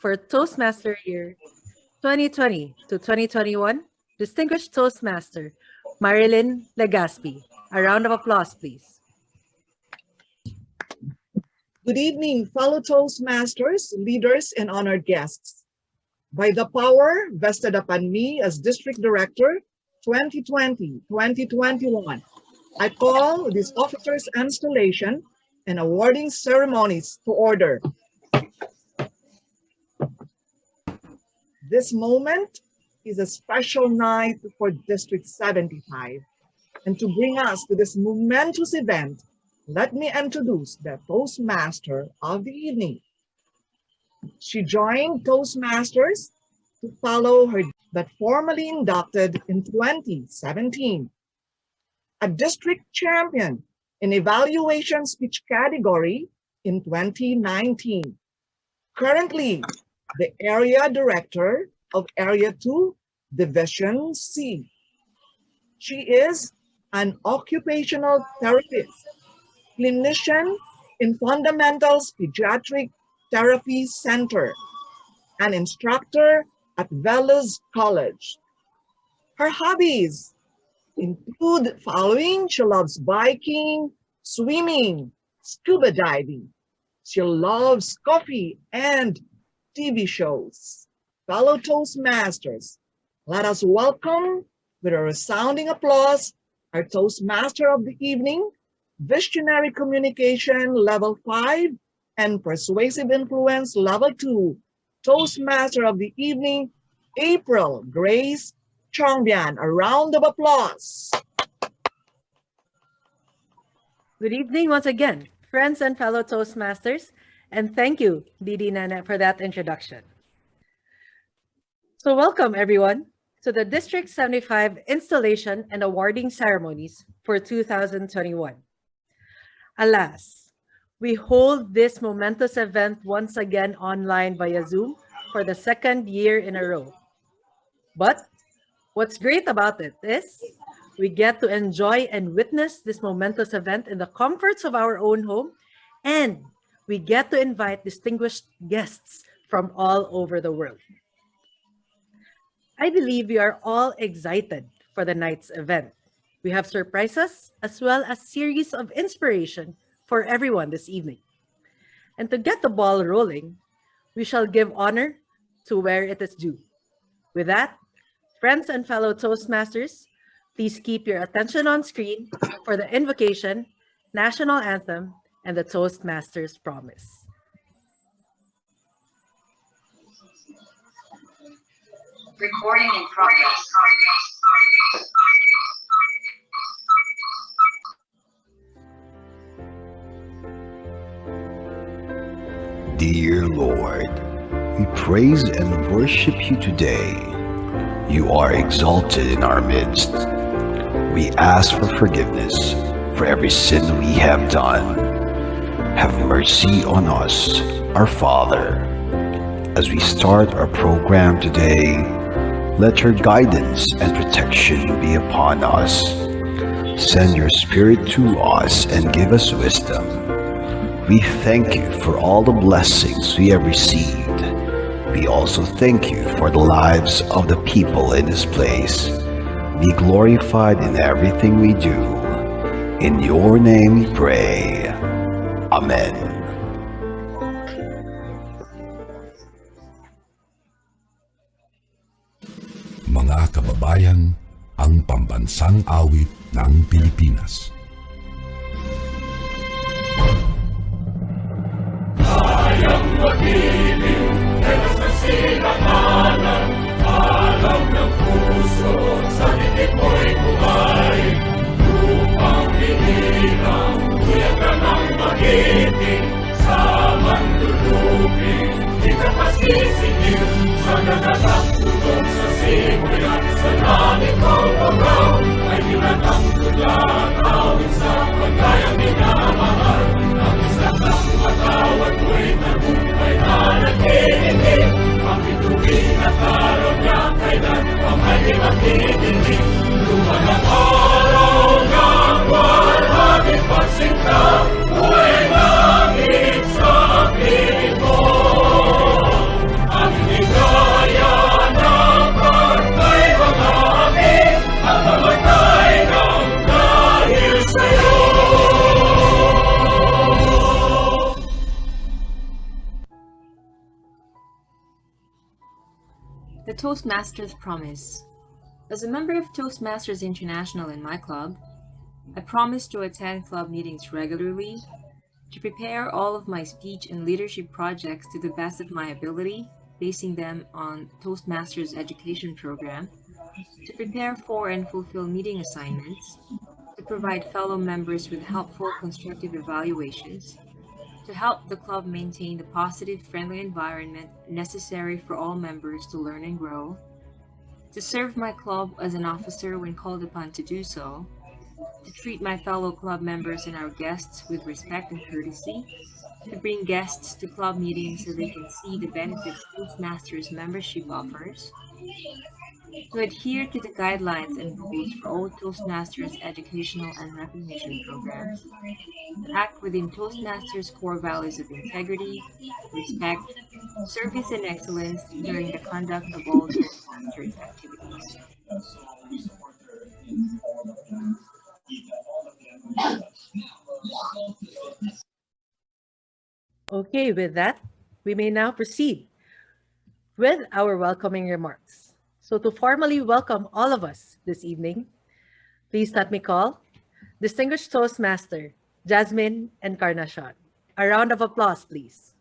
for Toastmaster Year 2020 to 2021, Distinguished Toastmaster Marilyn Legaspi. A round of applause, please. Good evening, fellow Toastmasters, leaders, and honored guests. By the power vested upon me as District Director 2020-2021, I call this officer's installation and awarding ceremonies to order. This moment is a special night for District 75. And to bring us to this momentous event, let me introduce the Toastmaster of the evening. She joined Toastmasters to follow her, but formally inducted in 2017. A district champion in evaluation speech category in 2019. Currently, the area director of Area 2, Division C. She is an occupational therapist, clinician in Fundamentals Pediatric Therapy Center, an instructor at Velas College. Her hobbies include following. She loves biking, swimming, scuba diving. She loves coffee and TV shows. Fellow Toastmasters, let us welcome with a resounding applause our Toastmaster of the evening, Visionary Communication Level 5 and Persuasive Influence Level 2, Toastmaster of the evening, April Grace Chongbian. A round of applause. Good evening once again, friends and fellow Toastmasters, and thank you, Didi Nana, for that introduction. So welcome everyone to the District 75 installation and awarding ceremonies for 2021. Alas, we hold this momentous event once again online via Zoom for the second year in a row. But what's great about it is we get to enjoy and witness this momentous event in the comforts of our own home, and we get to invite distinguished guests from all over the world. I believe we are all excited for the night's event. We have surprises as well as series of inspiration for everyone this evening. And to get the ball rolling, we shall give honor to where it is due. With that, friends and fellow Toastmasters, please keep your attention on screen for the invocation, national anthem, and the Toastmasters promise. Recording in progress. Dear Lord, we praise and worship you today. You are exalted in our midst. We ask for forgiveness for every sin we have done. Have mercy on us, our Father. As we start our program today, let your guidance and protection be upon us. Send your Spirit to us and give us wisdom. We thank you for all the blessings we have received. We also thank you for the lives of the people in this place. Be glorified in everything we do. In your name we pray. Amen. Mga kababayan, ang pambansang awit ng Pilipinas. Kayang mag-ibig, telas ng silakanan, alam ng puso, sa titik mo'y buhay. Lupang hinirang, tuyak ka ng mag-ibig, sa mandulupin, di ka pasisingil, sa nagagang tulong sa simoy at sa langit mong pagkaw, ay tinatang tulang awit sa pagkayang minamahal. Ang isang ng matawad mo'y nabuhay na nagtitindig, ang bituin at araw niya kailan ang ay magtitindig. Lumanang araw ng walhaging pagsinta, buhay langit sa piling mo. The Toastmasters Promise. As a member of Toastmasters International in my club, I promise to attend club meetings regularly, to prepare all of my speech and leadership projects to the best of my ability, basing them on Toastmasters education program, to prepare for and fulfill meeting assignments, to provide fellow members with helpful constructive evaluations, to help the club maintain the positive, friendly environment necessary for all members to learn and grow, to serve my club as an officer when called upon to do so, to treat my fellow club members and our guests with respect and courtesy, to bring guests to club meetings so they can see the benefits Toastmasters membership offers, to adhere to the guidelines and rules for all Toastmasters educational and recognition programs, to act within Toastmasters' core values of integrity, respect, service, and excellence during the conduct of all Toastmasters activities. Okay, with that, we may now proceed with our welcoming remarks. So to formally welcome all of us this evening, please let me call Distinguished Toastmaster Jasmine Encarnacion. A round of applause, please.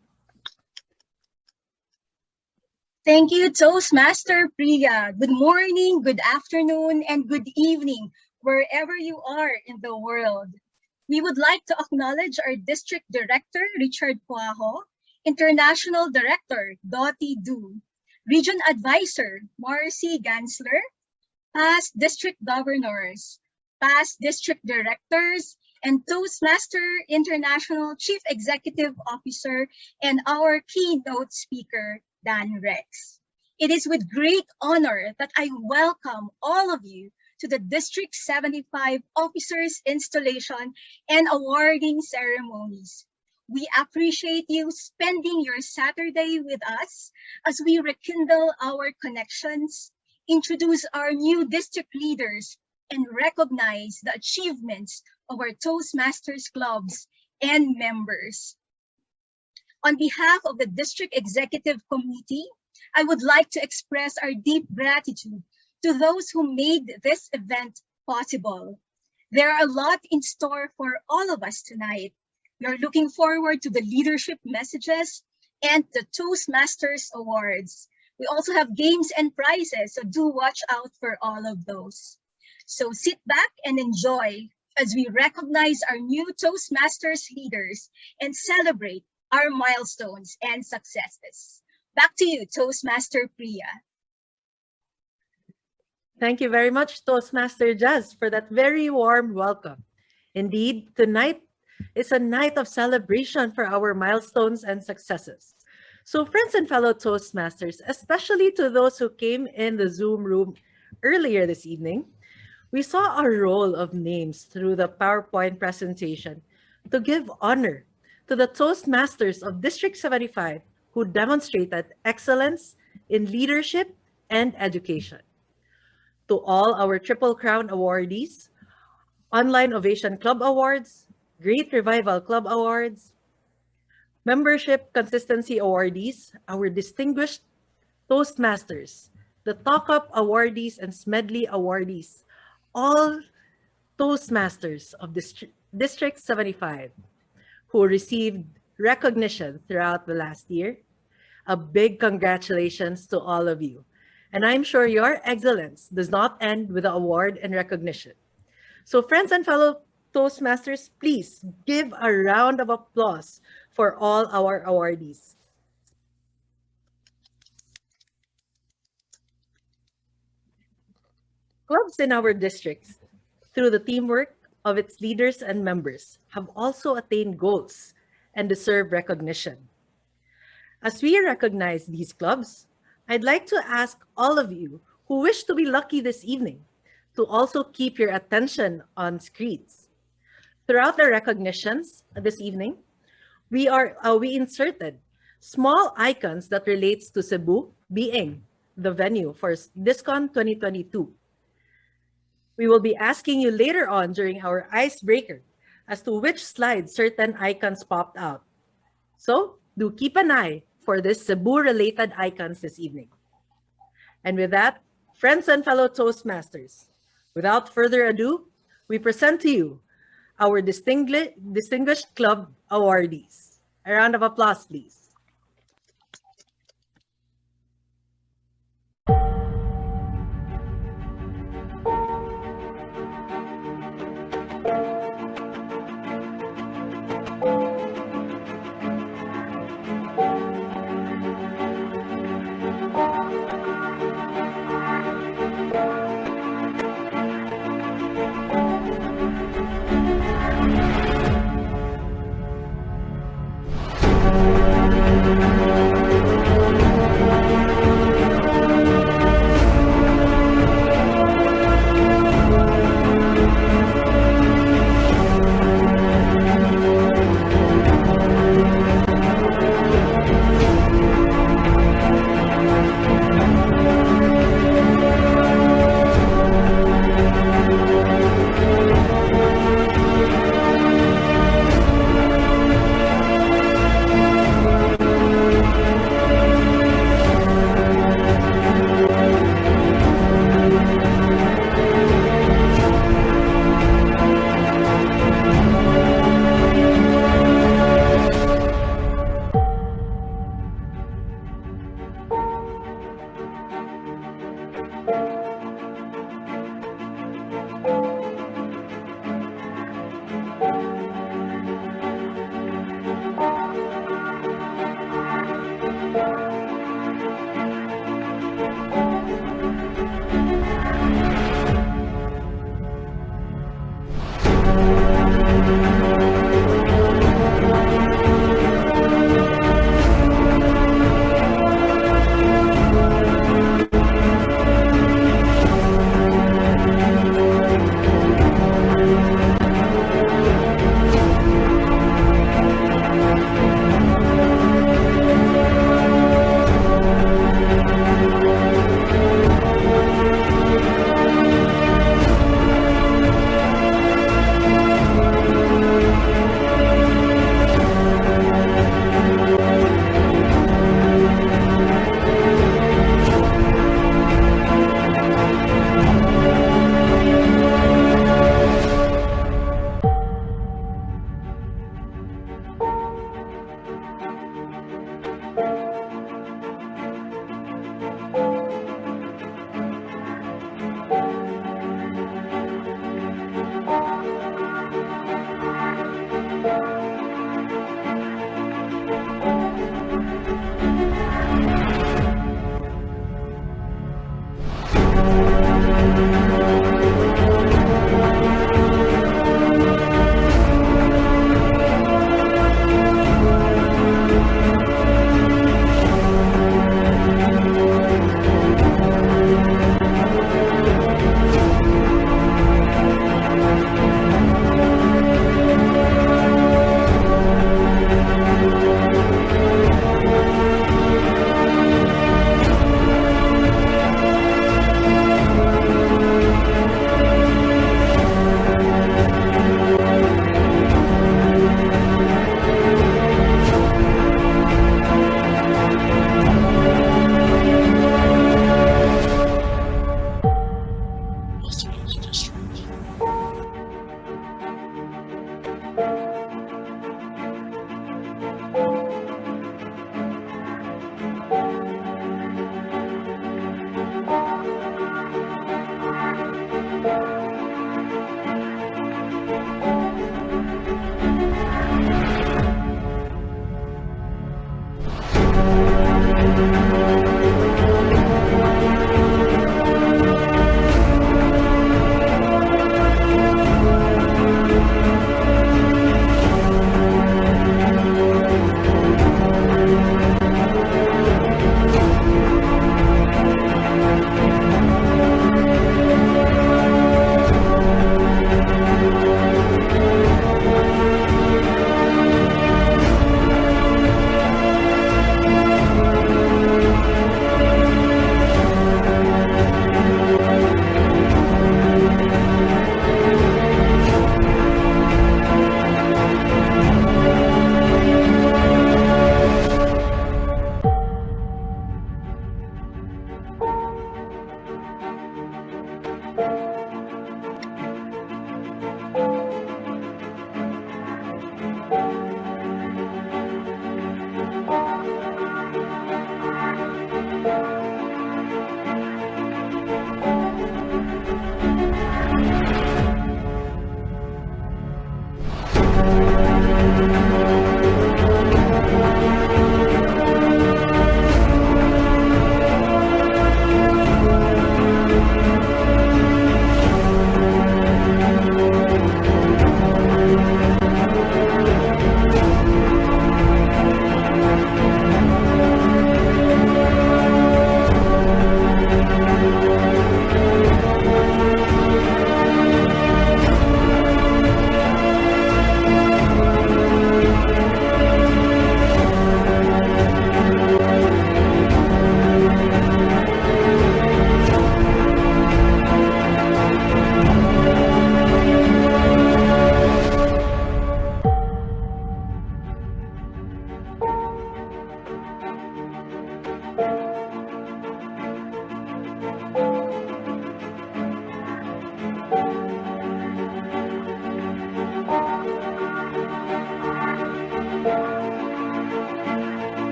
Thank you, Toastmaster Priya. Good morning, good afternoon, and good evening, wherever you are in the world. We would like to acknowledge our District Director, Richard Puaho, International Director, Dottie Du, Region Advisor, Marcy Gansler, past District Governors, past District Directors, and Toastmaster International Chief Executive Officer, and our keynote speaker, Dan Rex. It is with great honor that I welcome all of you to the District 75 Officers Installation and Awarding Ceremonies. We appreciate you spending your Saturday with us as we rekindle our connections, introduce our new district leaders, and recognize the achievements of our Toastmasters clubs and members. On behalf of the District Executive Committee, I would like to express our deep gratitude to those who made this event possible. There are a lot in store for all of us tonight. We are looking forward to the leadership messages and the Toastmasters Awards. We also have games and prizes, so do watch out for all of those. So sit back and enjoy as we recognize our new Toastmasters leaders and celebrate our milestones and successes. Back to you, Toastmaster Priya. Thank you very much, Toastmaster Jazz, for that very warm welcome. Indeed, tonight is a night of celebration for our milestones and successes. So friends and fellow Toastmasters, especially to those who came in the Zoom room earlier this evening, we saw a roll of names through the PowerPoint presentation to give honor to the Toastmasters of District 75 who demonstrated excellence in leadership and education. To all our Triple Crown awardees, Online Ovation Club Awards, Great Revival Club Awards, Membership Consistency Awardees, our distinguished Toastmasters, the Talk Up awardees and Smedley awardees, all Toastmasters of District 75 who received recognition throughout the last year. A big congratulations to all of you. And I'm sure your excellence does not end with the award and recognition. So friends and fellow Toastmasters, please give a round of applause for all our awardees. Clubs in our districts, through the teamwork of its leaders and members, have also attained goals and deserve recognition. As we recognize these clubs, I'd like to ask all of you who wish to be lucky this evening to also keep your attention on screens. Throughout the recognitions this evening, we inserted small icons that relates to Cebu being the venue for DISCON 2022. We will be asking you later on during our icebreaker as to which slide certain icons popped out. So do keep an eye for this Cebu-related icons this evening. And with that, friends and fellow Toastmasters, without further ado, we present to you our distinguished club awardees. A round of applause, please.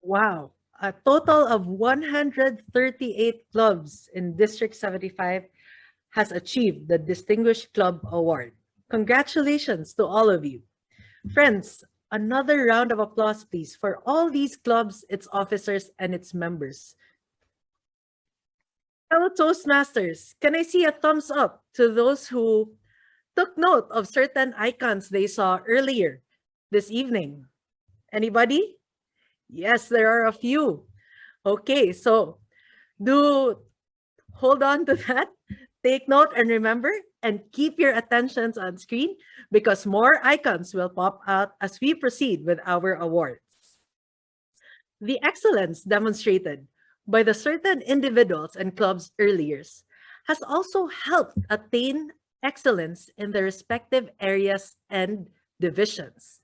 Wow, a total of 138 clubs in District 75 has achieved the Distinguished Club Award. Congratulations to all of you. Friends, another round of applause, please, for all these clubs, its officers, and its members. Fellow Toastmasters, can I see a thumbs up to those who took note of certain icons they saw earlier this evening? Anybody? Yes, there are a few. Okay, so do hold on to that. Take note and remember, and keep your attentions on screen because more icons will pop out as we proceed with our awards. The excellence demonstrated by the certain individuals and clubs earlier has also helped attain excellence in their respective areas and divisions.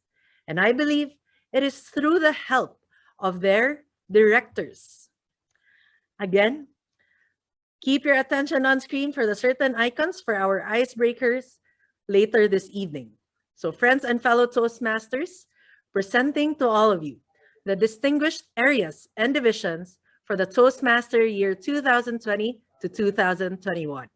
And I believe it is through the help of their directors. Again, keep your attention on screen for the certain icons for our icebreakers later this evening. So friends and fellow Toastmasters, presenting to all of you the distinguished areas and divisions for the Toastmaster year 2020 to 2021.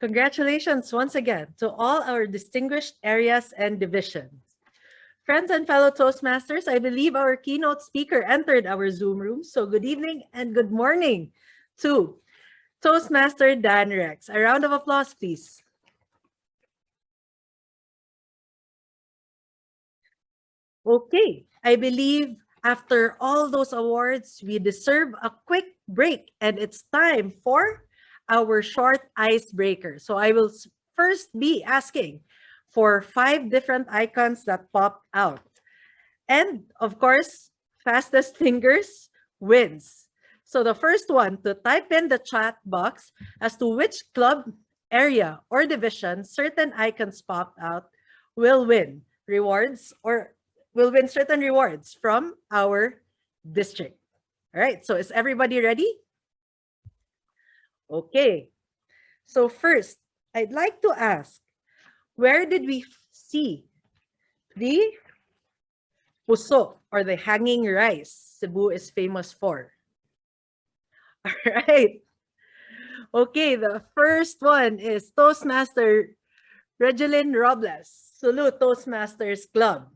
Congratulations once again to all our distinguished areas and divisions. Friends and fellow Toastmasters, I believe our keynote speaker entered our Zoom room. So good evening and good morning to Toastmaster Dan Rex. A round of applause, please. Okay, I believe after all those awards, we deserve a quick break, and it's time for our short icebreaker. So I will first be asking for 5 different icons that pop out. And of course, fastest fingers wins. So the first one to type in the chat box as to which club, area, or division certain icons popped out will win rewards or will win certain rewards from our district. All right, so is everybody ready? Okay, so first, I'd like to ask, where did we see the puso or the hanging rice Cebu is famous for? All right. Okay, the first one is Toastmaster Regelin Robles, Sulu Toastmasters Club.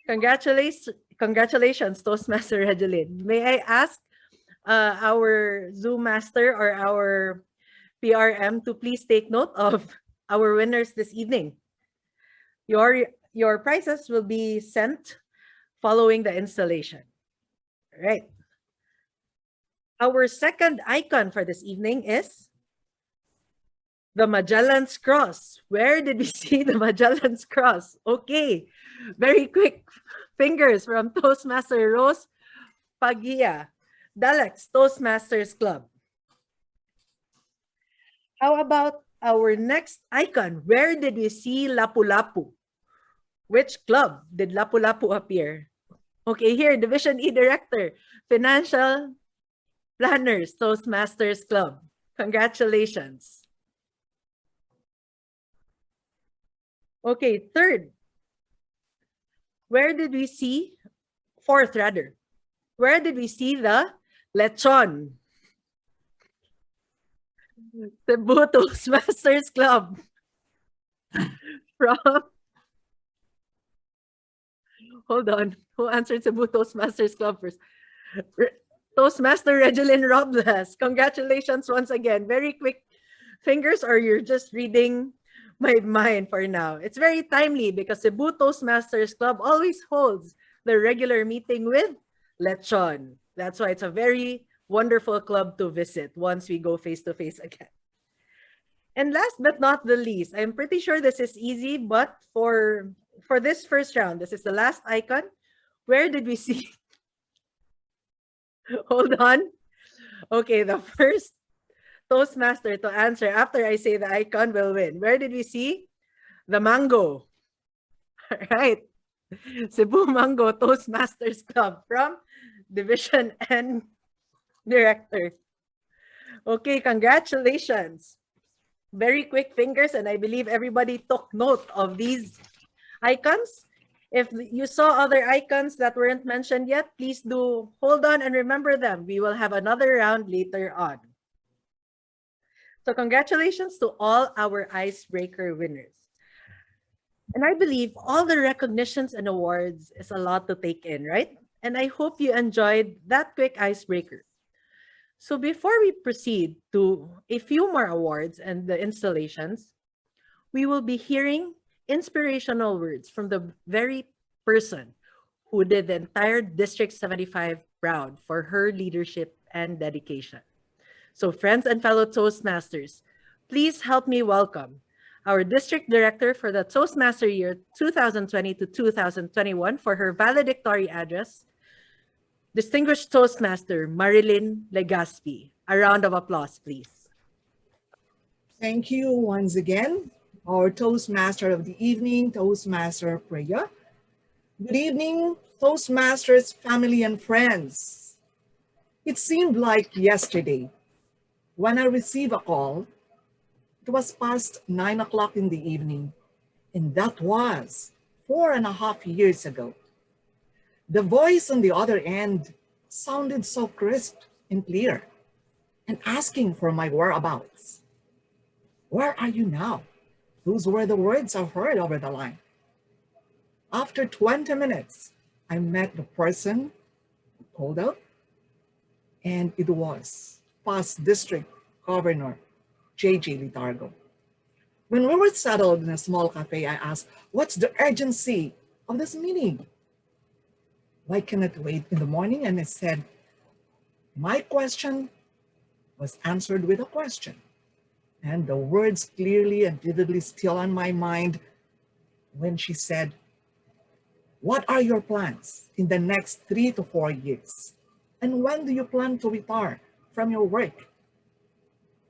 Congratulations, Toastmaster Regelin. May I ask our Zoom master or our PRM to please take note of our winners this evening. Your prizes will be sent following the installation. All right. Our second icon for this evening is the Magellan's Cross. Where did we see the Magellan's Cross? Okay, very quick fingers from Toastmaster Rose Pagia, Dalex Toastmasters Club. How about our next icon? Where did we see Lapu-Lapu? Which club did Lapu-Lapu appear? Okay, here, Division E Director, Financial Planners Toastmasters Club. Congratulations. Okay, third. Where did we see, fourth rather, where did we see the lechon? Cebu Toastmasters Club. From, hold on, who answered Cebu Toastmasters Club first? Toastmaster Regelin Robles. Congratulations once again. Very quick fingers, or you're just reading my mind for now. It's very timely because Cebu Toastmasters Club always holds the regular meeting with lechon. That's why it's a very wonderful club to visit once we go face-to-face again. And last but not the least, I'm pretty sure this is easy, but for this first round, this is the last icon. Where did we see? Hold on. Okay, the first Toastmaster to answer after I say the icon will win. Where did we see? The mango. All right. Cebu Mango Toastmasters Club from Division N Director. Okay, congratulations. Very quick fingers, and I believe everybody took note of these icons. If you saw other icons that weren't mentioned yet, please do hold on and remember them. We will have another round later on. So congratulations to all our icebreaker winners. And I believe all the recognitions and awards is a lot to take in, right? And I hope you enjoyed that quick icebreaker. So before we proceed to a few more awards and the installations, we will be hearing inspirational words from the very person who did the entire District 75 proud for her leadership and dedication. So friends and fellow Toastmasters, please help me welcome our District Director for the Toastmaster year 2020 to 2021 for her valedictory address, Distinguished Toastmaster Marilyn Legaspi. A round of applause, please. Thank you once again, our Toastmaster of the evening, Toastmaster Priya. Good evening, Toastmasters, family and friends. It seemed like yesterday when I received a call. It was past 9 o'clock in the evening, and that was 4.5 years ago. The voice on the other end sounded so crisp and clear, and asking for my whereabouts. Where are you now? Those were the words I heard over the line. After 20 minutes, I met the person who called out, and it was past District Governor J.J. Litargo. When we were settled in a small cafe, I asked, what's the urgency of this meeting? Why can it wait in the morning? And I said, my question was answered with a question. And the words clearly and vividly still on my mind when she said, what are your plans in the next 3 to 4 years? And when do you plan to retire from your work?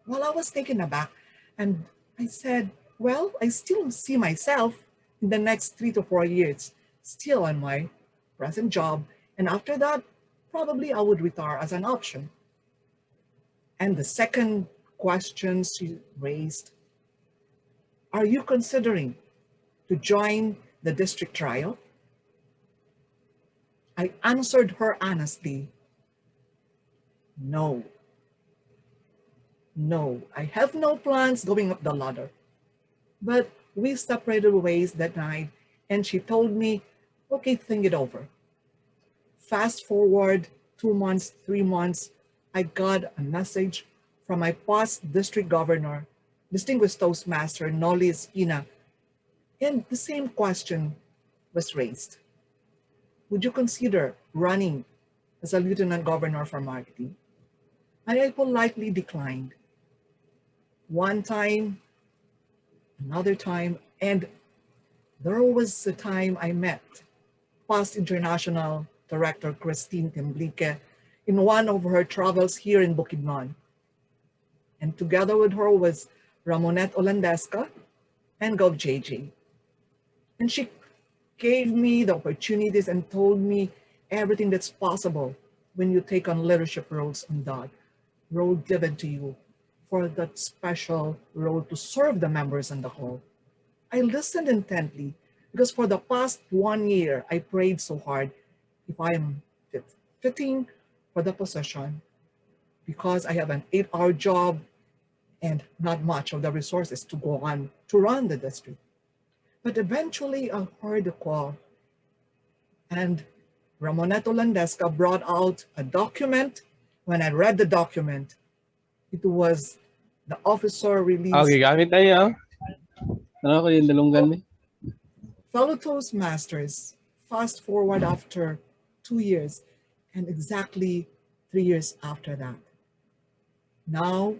Well, I was taken aback and I said, well, I still see myself in the next 3 to 4 years, still on my present job. And after that, probably I would retire as an option. And the second question she raised, are you considering to join the district trial? I answered her honestly, no. No, I have no plans going up the ladder. But we separated ways that night and she told me, okay, think it over. Fast forward 2 months, 3 months, I got a message from my past district governor, distinguished Toastmaster Noli Espina, and the same question was raised. Would you consider running as a lieutenant governor for marketing? And I politely declined. One time, another time, and there was a time I met past international director Christine Temblique in one of her travels here in Bukidnon. And together with her was Ramonette Olandesca and Gov JJ. And she gave me the opportunities and told me everything that's possible when you take on leadership roles on that role given to you for that special role to serve the members in the hall. I listened intently because for the past 1 year, I prayed so hard if I am fitting for the position because I have an 8-hour job and not much of the resources to go on to run the district. But eventually I heard the call and Ramonette Olandesca brought out a document. When I read the document, it was the officer released. Okay, gamit tayo. Ano ko yung dalunggan ni? Fellow Toastmasters, fast forward after 2 years and exactly 3 years after that. Now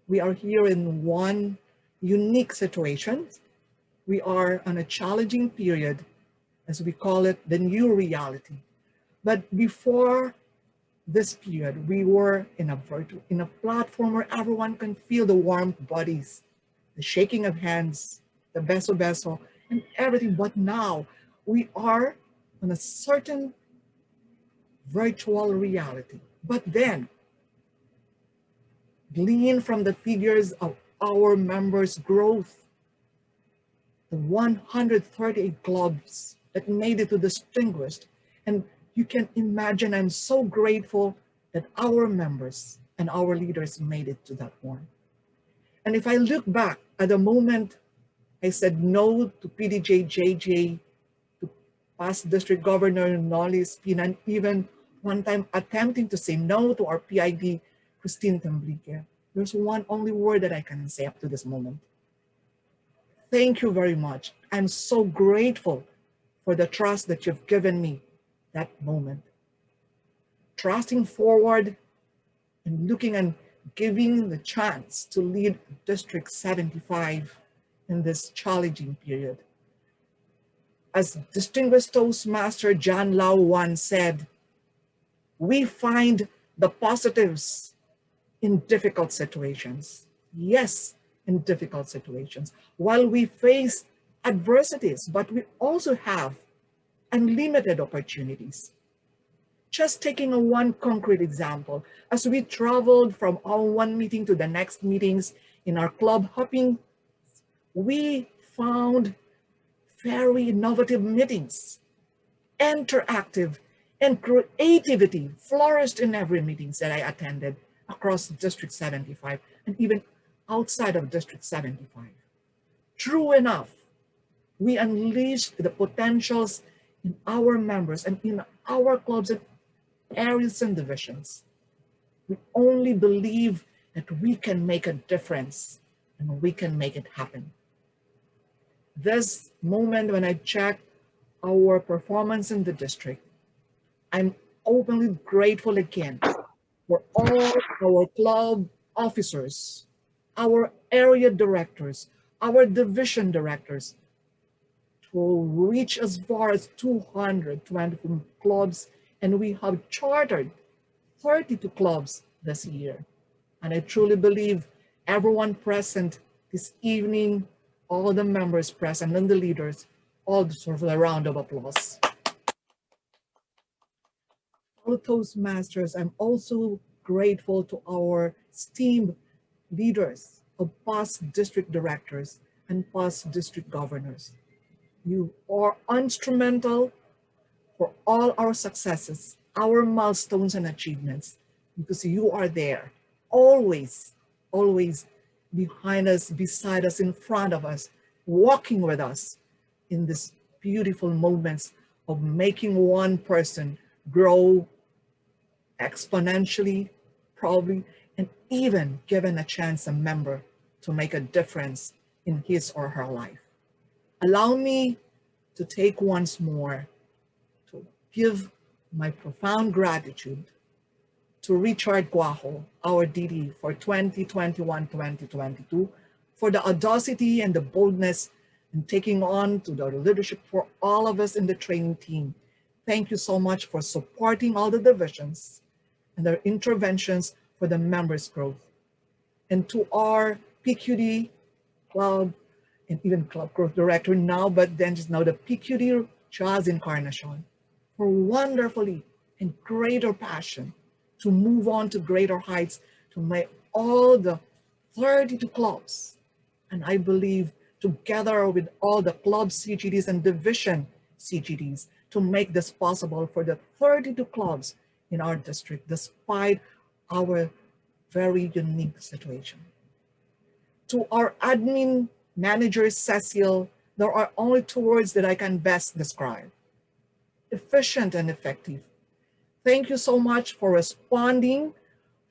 we are here in one unique situation. We are on a challenging period, as we call it, the new reality. But before this period, we were in a platform where everyone can feel the warm bodies, the shaking of hands, the beso, and everything. But now we are on a certain virtual reality. But then, glean from the figures of our members' growth, the 138 clubs that made it to distinguished. And you can imagine, I'm so grateful that our members and our leaders made it to that one. And if I look back at the moment I said no to PDJ JJ, to past District Governor Noli Espina, and even one time attempting to say no to our PID, Christine Temblique, there's only word that I can say up to this moment. Thank you very much. I'm so grateful for the trust that you've given me that moment. Trusting forward and looking and giving the chance to lead District 75 in this challenging period. As distinguished Toastmaster John Lau once said, we find the positives in difficult situations. Yes, in difficult situations. While we face adversities, but we also have unlimited opportunities. Just taking one concrete example, as we traveled from our one meeting to the next meetings in our club hopping, we found very innovative meetings, interactive, and creativity flourished in every meetings that I attended across District 75 and even outside of District 75. True enough, we unleashed the potentials in our members and in our clubs and areas and divisions. We only believe that we can make a difference and we can make it happen. This moment when I check our performance in the district, I'm openly grateful again for all our club officers, our area directors, our division directors, to reach as far as 220 clubs, and we have chartered 32 clubs this year. And I truly believe everyone present this evening, all the members present and the leaders, all deserve a round of applause. Fellow Toastmasters, I'm also grateful to our esteemed leaders of past district directors and past district governors. You are instrumental for all our successes, our milestones and achievements, because you are there, always, always behind us, beside us, in front of us, walking with us in these beautiful moments of making one person grow exponentially, probably, and even given a chance, a member, to make a difference in his or her life. Allow me to take once more to give my profound gratitude to Richard Guajo, our DD for 2021-2022, for the audacity and the boldness in taking on to the leadership for all of us in the training team. Thank you so much for supporting all the divisions and their interventions for the members' growth. And to our PQD club and even club growth director now, but then just now the PQD Charles Encarnacion, for wonderfully and greater passion to move on to greater heights, to make all the 32 clubs. And I believe together with all the club CGDs and division CGDs to make this possible for the 32 clubs in our district, despite our very unique situation. To our admin manager, Cecil, there are only two words that I can best describe: efficient and effective. Thank you so much for responding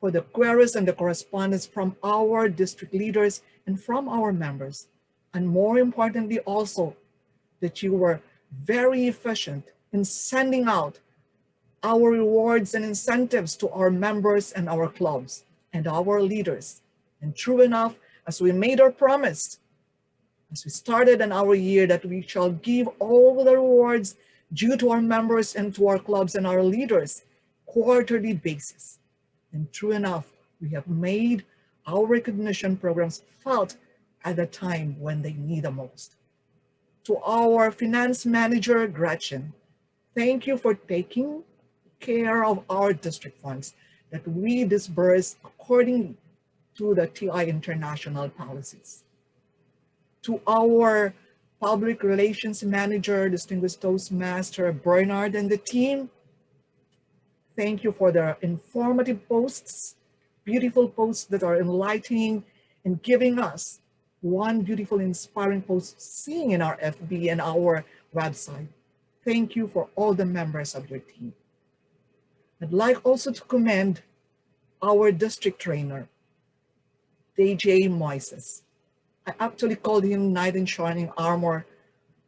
for the queries and the correspondence from our district leaders and from our members. And more importantly also, that you were very efficient in sending out our rewards and incentives to our members and our clubs and our leaders. And true enough, as we made our promise, as we started in our year, that we shall give all the rewards due to our members and to our clubs and our leaders quarterly basis. And true enough, we have made our recognition programs felt at the time when they need the most. To our finance manager, Gretchen, thank you for taking care of our district funds that we disburse accordingly to the TI international policies. To our public relations manager, distinguished Toastmaster Bernard, and the team, thank you for their informative posts, beautiful posts that are enlightening and giving us one beautiful, inspiring post seeing in our FB and our website. Thank you for all the members of your team. I'd like also to commend our district trainer, DJ Moises. I actually called him knight in shining armor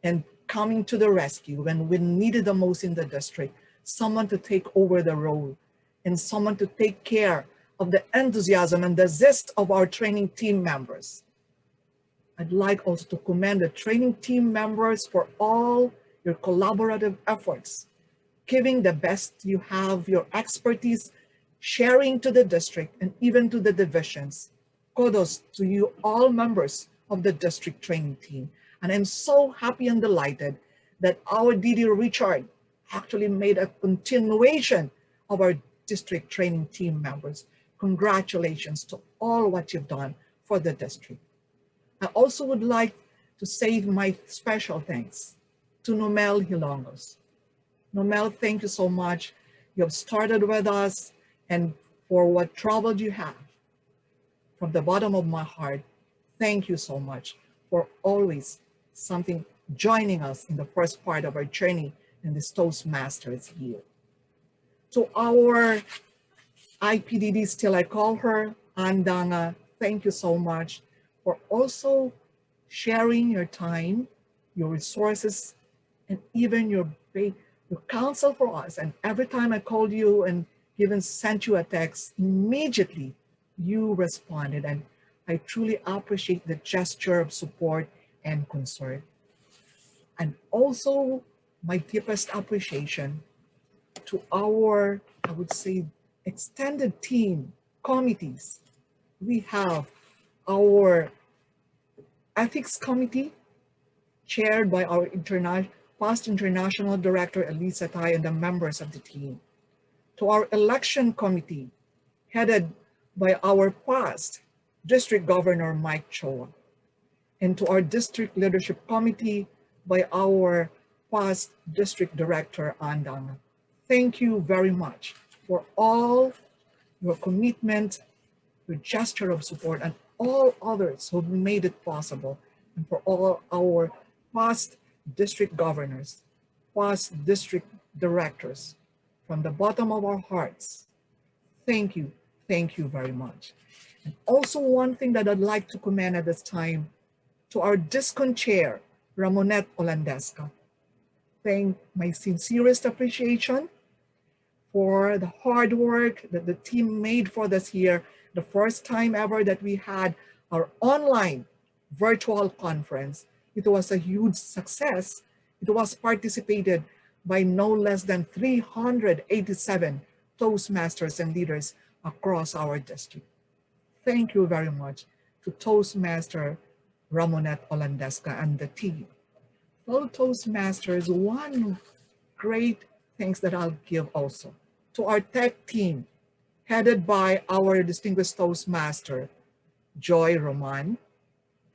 and coming to the rescue when we needed the most in the district, someone to take over the role and someone to take care of the enthusiasm and the zest of our training team members. I'd like also to commend the training team members for all your collaborative efforts, giving the best you have, your expertise, sharing to the district and even to the divisions. Kudos to you all members of the district training team. And I'm so happy and delighted that our DD Richard actually made a continuation of our district training team members. Congratulations to all what you've done for the district. I also would like to say my special thanks to Nomel Hilongos. Nomel, thank you so much. You have started with us, and for what trouble you have, from the bottom of my heart, thank you so much for always joining us in the first part of our journey in this Toastmasters year. To our IPDD, still I call her, Andanga, thank you so much for also sharing your time, your resources, and even your counsel for us. And every time I called you and even sent you a text, immediately you responded. And I truly appreciate the gesture of support and concern. And also my deepest appreciation to our, I would say, extended team, committees. We have our ethics committee chaired by our past international director, Elisa Tai, and the members of the team. To our election committee, headed by our past district governor, Mike Choa. And to our district leadership committee by our past district director, Andang. Thank you very much for all your commitment, your gesture of support, and all others who made it possible, and for all our past district governors, past district directors, from the bottom of our hearts, thank you very much. And also one thing that I'd like to commend at this time to our DISCON chair, Ramonette Olandesca. Thank my sincerest appreciation for the hard work that the team made for this year, the first time ever that we had our online virtual conference. It was a huge success. It was participated by no less than 387 Toastmasters and leaders across our district. Thank you very much to Toastmaster Ramonette Olandesca and the team. Fellow Toastmasters, one great thanks that I'll give also to our tech team, headed by our distinguished Toastmaster, Joy Roman.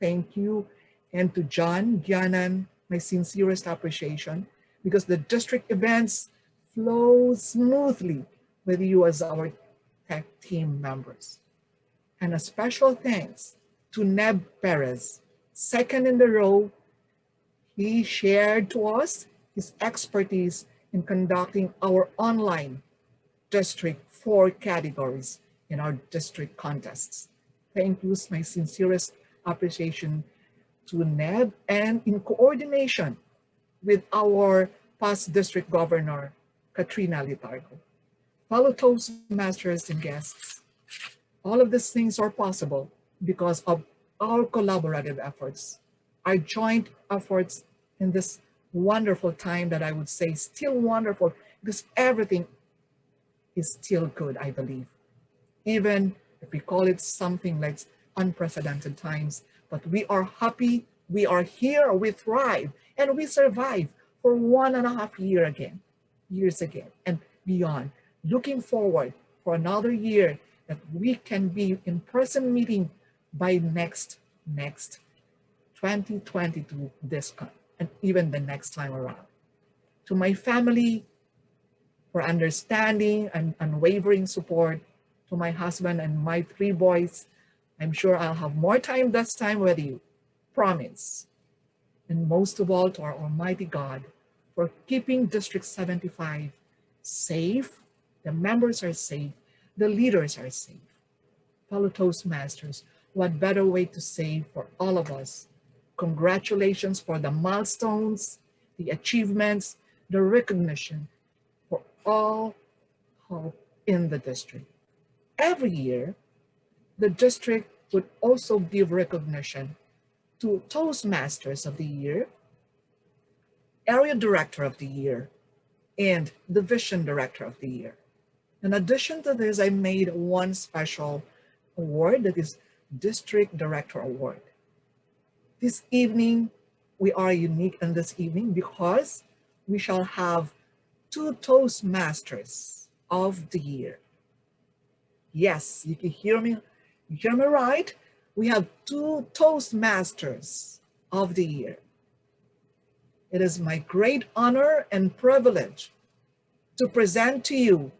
Thank you. And to John Gyanan, my sincerest appreciation, because the district events flow smoothly with you as our tech team members. And a special thanks to Neb Perez, second in the row. He shared to us his expertise in conducting our online district 4 categories in our district contests. Thank you, my sincerest appreciation to Neb, and in coordination with our past district governor, Katrina Litargo. Fellow Toastmasters and guests, all of these things are possible because of our collaborative efforts, our joint efforts in this wonderful time that I would say still wonderful, because everything is still good, I believe. Even if we call it something like unprecedented times, but we are happy, we are here, we thrive, and we survive for 1.5 years again, and beyond. Looking forward for another year that we can be in person meeting by next 2022 DISCON, and even the next time around. To my family, for understanding and unwavering support, to my husband and my 3 boys, I'm sure I'll have more time this time with you, promise. And most of all, to our Almighty God, for keeping District 75 safe. The members are safe, the leaders are safe. Fellow Toastmasters, what better way to say for all of us, congratulations for the milestones, the achievements, the recognition for all help in the district. Every year, the district would also give recognition to Toastmasters of the Year, Area Director of the Year, and Division Director of the Year. In addition to this, I made one special award, that is District Director Award. This evening, we are unique in this evening because we shall have 2 Toastmasters of the Year. Yes, you can hear me. You hear me right? We have 2 Toastmasters of the Year. It is my great honor and privilege to present to you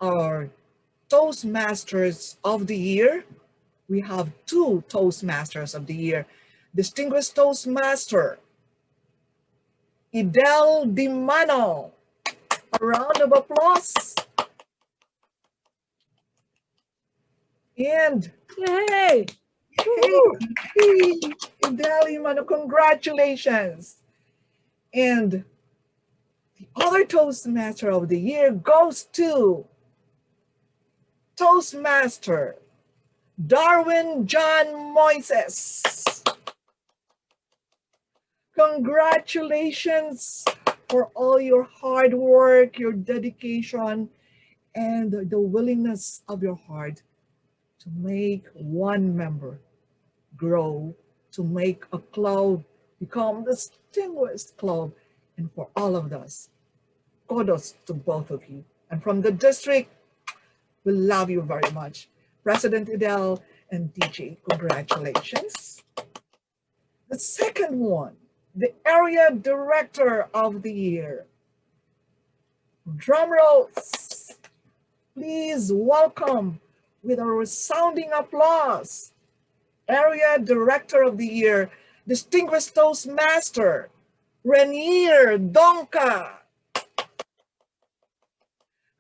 our Toastmasters of the Year. We have two Toastmasters of the Year. Distinguished Toastmaster, Idel Di Mano. A round of applause. And Yay! hey, Idel Di Mano, congratulations. And the other Toastmaster of the Year goes to Toastmaster Darwin John Moises. Congratulations for all your hard work, your dedication, and the willingness of your heart to make one member grow, to make a club become the distinguished club. And for all of us, kudos to both of you. And from the district, we love you very much. President Idel and DJ, congratulations. The second one, the Area Director of the Year. Drum rolls. Please welcome with a resounding applause, Area Director of the Year, Distinguished Toastmaster, Renier Donka.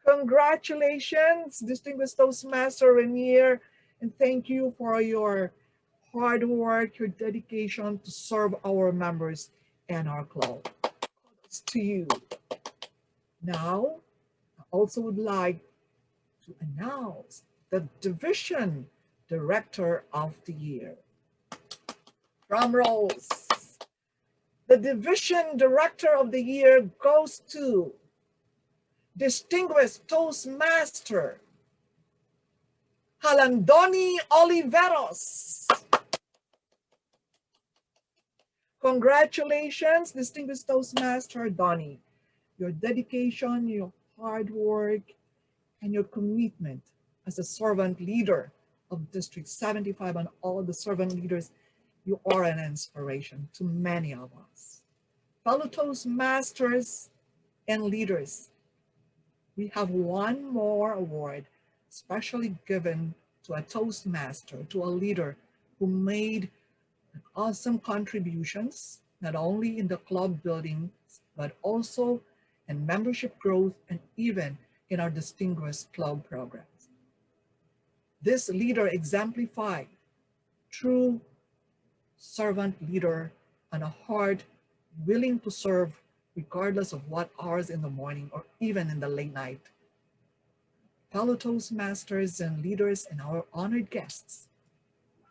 Congratulations, Distinguished Toastmaster Renier, and thank you for your hard work, your dedication to serve our members and our club. Kudos to you. Now, I also would like to announce the Division Director of the Year. Drum rolls. The Division Director of the Year goes to Distinguished Toastmaster Halandoni Oliveros. Congratulations, Distinguished Toastmaster Donnie. Your dedication, your hard work, and your commitment as a servant leader of District 75 and all the servant leaders, you are an inspiration to many of us. Fellow Toastmasters and leaders, we have one more award specially given to a Toastmaster, to a leader who made awesome contributions, not only in the club building, but also in membership growth and even in our distinguished club programs. This leader exemplified true servant leader and a heart willing to serve regardless of what hours in the morning or even in the late night. Fellow Toastmasters and leaders and our honored guests,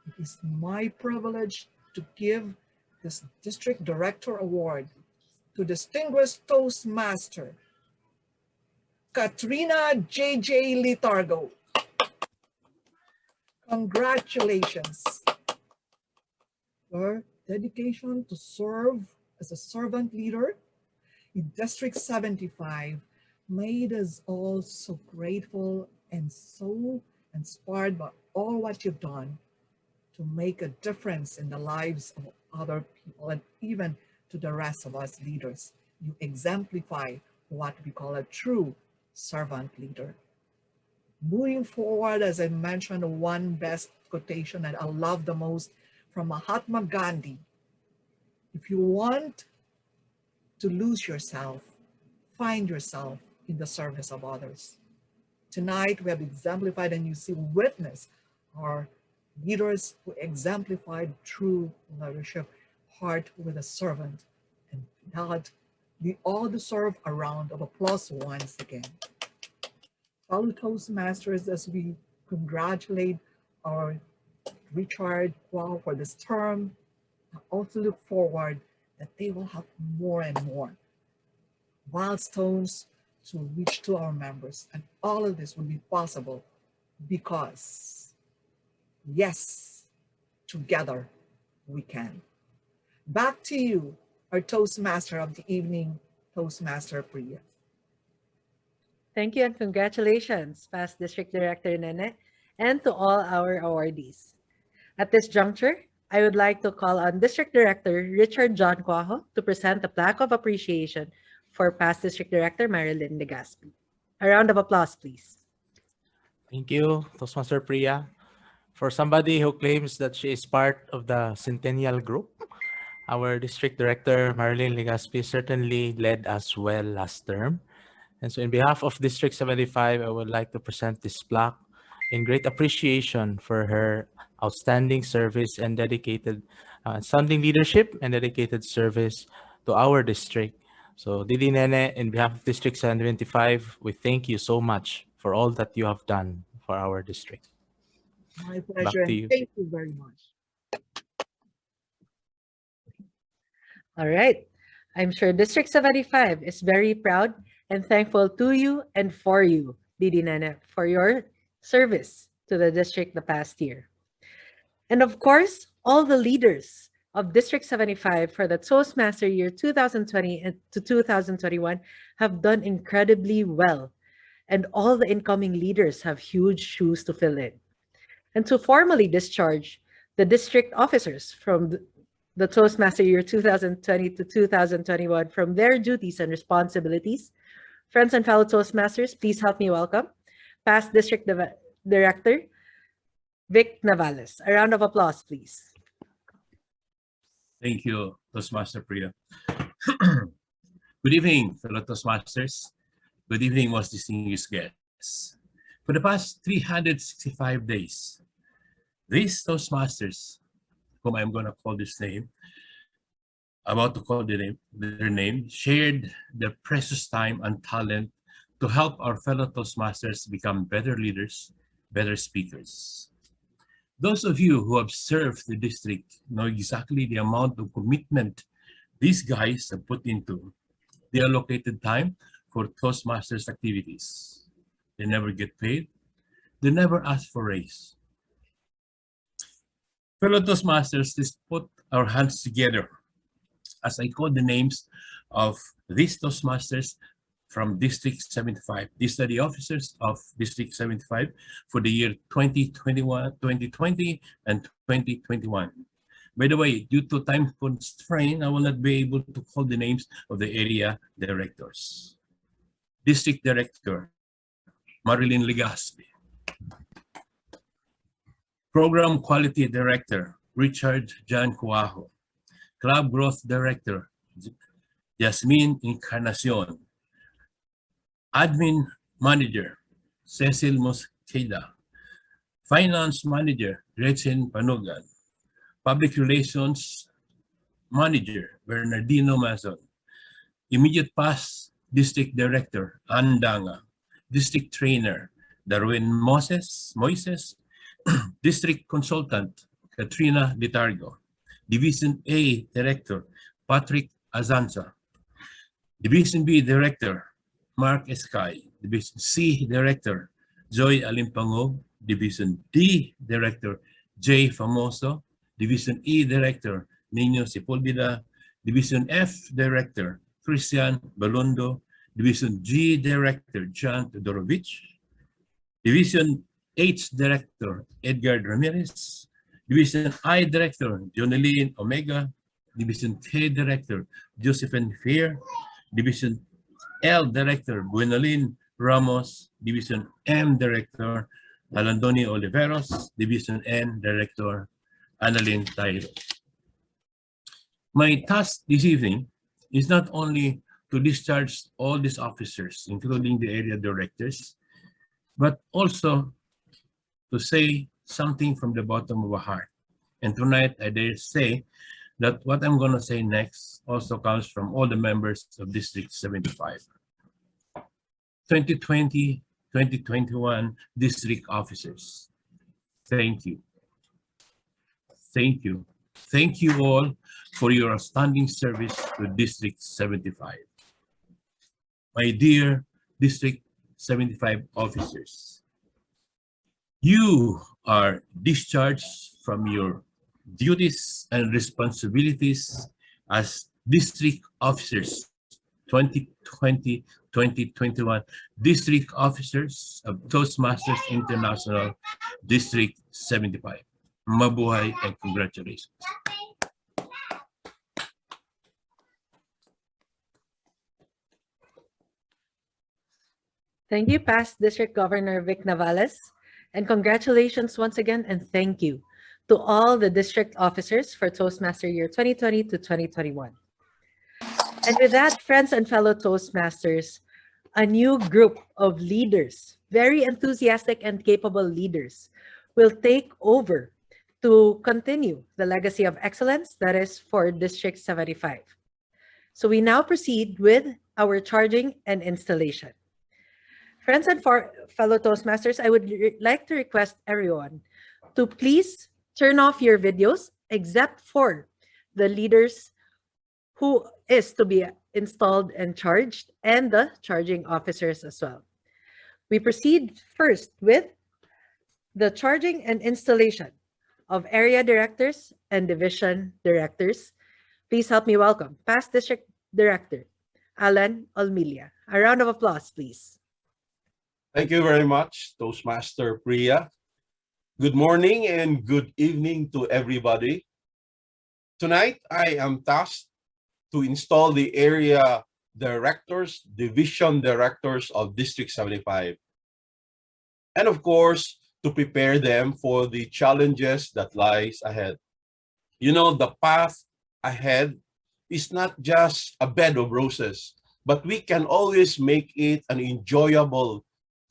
it is my privilege to give this District Director Award to Distinguished Toastmaster Katrina J.J. Litargo. Congratulations. Your dedication to serve as a servant leader in District 75 made us all so grateful and so inspired by all what you've done to make a difference in the lives of other people and even to the rest of us leaders. You exemplify what we call a true servant leader. Moving forward, as I mentioned, one best quotation that I love the most from Mahatma Gandhi. If you want to lose yourself, find yourself in the service of others. Tonight, we have exemplified and you see witness our leaders who exemplified true leadership, heart with a servant, and God, we all deserve a round of applause once again. Fellow Toastmasters, as we congratulate our Richard Wow for this term, I also look forward that they will have more and more milestones to reach to our members. And all of this will be possible because, yes, together we can. Back to you, our Toastmaster of the evening, Toastmaster Priya. Thank you and congratulations, past District Director Nene, and to all our awardees. At this juncture, I would like to call on District Director Richard John Cuajo to present a plaque of appreciation for past District Director Marilyn Legaspi. A round of applause, please. Thank you, Toastmaster Priya. For somebody who claims that she is part of the Centennial Group, our District Director, Marilyn Legaspi, certainly led us well last term. And so in behalf of District 75, I would like to present this plaque in great appreciation for her outstanding service and outstanding leadership and dedicated service to our district. So Didi Nene, in behalf of District 75, we thank you so much for all that you have done for our district. My Back pleasure, to and you. thank you very much. All right. I'm sure District 75 is very proud and thankful to you and for you, Didi Nene, for your service to the district the past year. And of course, all the leaders of District 75 for the Toastmaster year 2020 to 2021 have done incredibly well. And all the incoming leaders have huge shoes to fill in. And to formally discharge the district officers from the Toastmaster year 2020 to 2021 from their duties and responsibilities, friends and fellow Toastmasters, please help me welcome past District Director Vic Navales. A round of applause, please. Thank you, Toastmaster Priya. Good evening, fellow Toastmasters. Good evening, most distinguished guests. For the past 365 days, these Toastmasters, whom I'm going to call this name, about to call their name, shared their precious time and talent to help our fellow Toastmasters become better leaders, better speakers. Those of you who have served the district know exactly the amount of commitment these guys have put into the allocated time for Toastmasters activities. They never get paid. They never ask for raise. Fellow Toastmasters, let's put our hands together as I call the names of these Toastmasters from District 75. These are the officers of District 75 for the year 2020 and 2021. By the way, due to time constraint, I will not be able to call the names of the area directors. District Director, Marilyn Legaspi. Program Quality Director, Richard John Cuajo. Club Growth Director, Yasmin Encarnacion. Admin Manager, Cecil Mosqueda. Finance Manager, Gretchen Panugan. Public Relations Manager, Bernardino Mazon. Immediate Past District Director, Andanga. District Trainer, Darwin Moises. District Consultant, Katrina Litargo. Division A Director, Patrick Azanza. Division B Director, Mark Escay. Division C Director, Joy Alimpangog. Division D Director, Jay Famoso. Division E Director, Nino Sepulveda. Division F Director, Christian Balondo. Division G Director, John Todorovich. Division H Director, Edgar Ramirez. Division I Director, Joneline Omega. Division K Director, Josephine Fear. Division L Director, Buenolin Ramos. Division M Director, Alandoni Oliveros. Division N Director, Annalyn Tairo. My task this evening is not only to discharge all these officers, including the area directors, but also to say something from the bottom of our heart. And tonight, I dare say that what I'm going to say next also comes from all the members of District 75. 2020, 2021 district officers, thank you. Thank you. Thank you all for your outstanding service to District 75. My dear District 75 officers, you are discharged from your duties and responsibilities as district officers 2020-2021 district officers of Toastmasters International District 75. Mabuhay and congratulations. Thank you, past District Governor Vic Navales. And congratulations once again, and thank you to all the district officers for Toastmaster year 2020 to 2021. And with that, friends and fellow Toastmasters, a new group of leaders, very enthusiastic and capable leaders, will take over to continue the legacy of excellence that is for District 75. So we now proceed with our charging and installation. Friends and fellow Toastmasters, I would like to request everyone to please turn off your videos except for the leaders who is to be installed and charged and the charging officers as well. We proceed first with the charging and installation of area directors and division directors. Please help me welcome past district director, Alan Olmilia. A round of applause, please. Thank you very much, Toastmaster Priya. Good morning and good evening to everybody. Tonight, I am tasked to install the area directors, division directors of District 75. And of course, to prepare them for the challenges that lies ahead. You know, the path ahead is not just a bed of roses, but we can always make it an enjoyable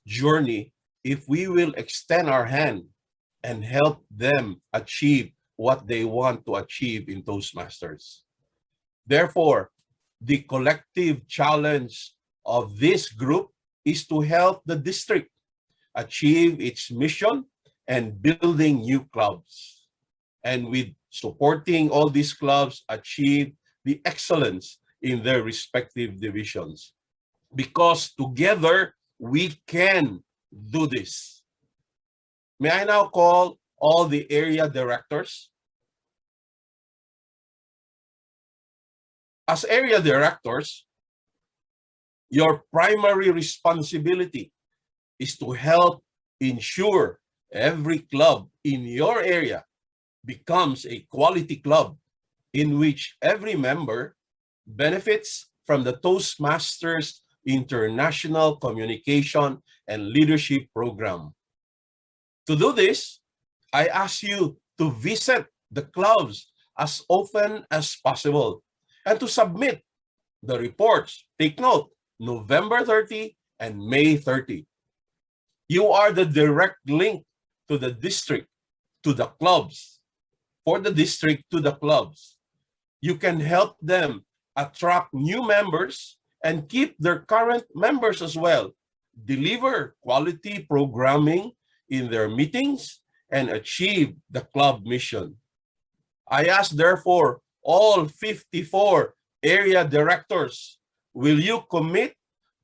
journey if we will extend our hand and help them achieve what they want to achieve in Toastmasters. Therefore, the collective challenge of this group is to help the district achieve its mission and building new clubs. And with supporting all these clubs achieve the excellence in their respective divisions. Because together, we can do this. May I now call all the area directors? As area directors, your primary responsibility is to help ensure every club in your area becomes a quality club in which every member benefits from the Toastmasters International Communication and Leadership Program. To do this, I ask you to visit the clubs as often as possible and to submit the reports. Take note, November 30 and May 30. You are the direct link to the district, to the clubs, for the district to the clubs. You can help them attract new members and keep their current members as well. Deliver quality programming in their meetings and achieve the club mission. I ask, therefore, all 54 area directors, will you commit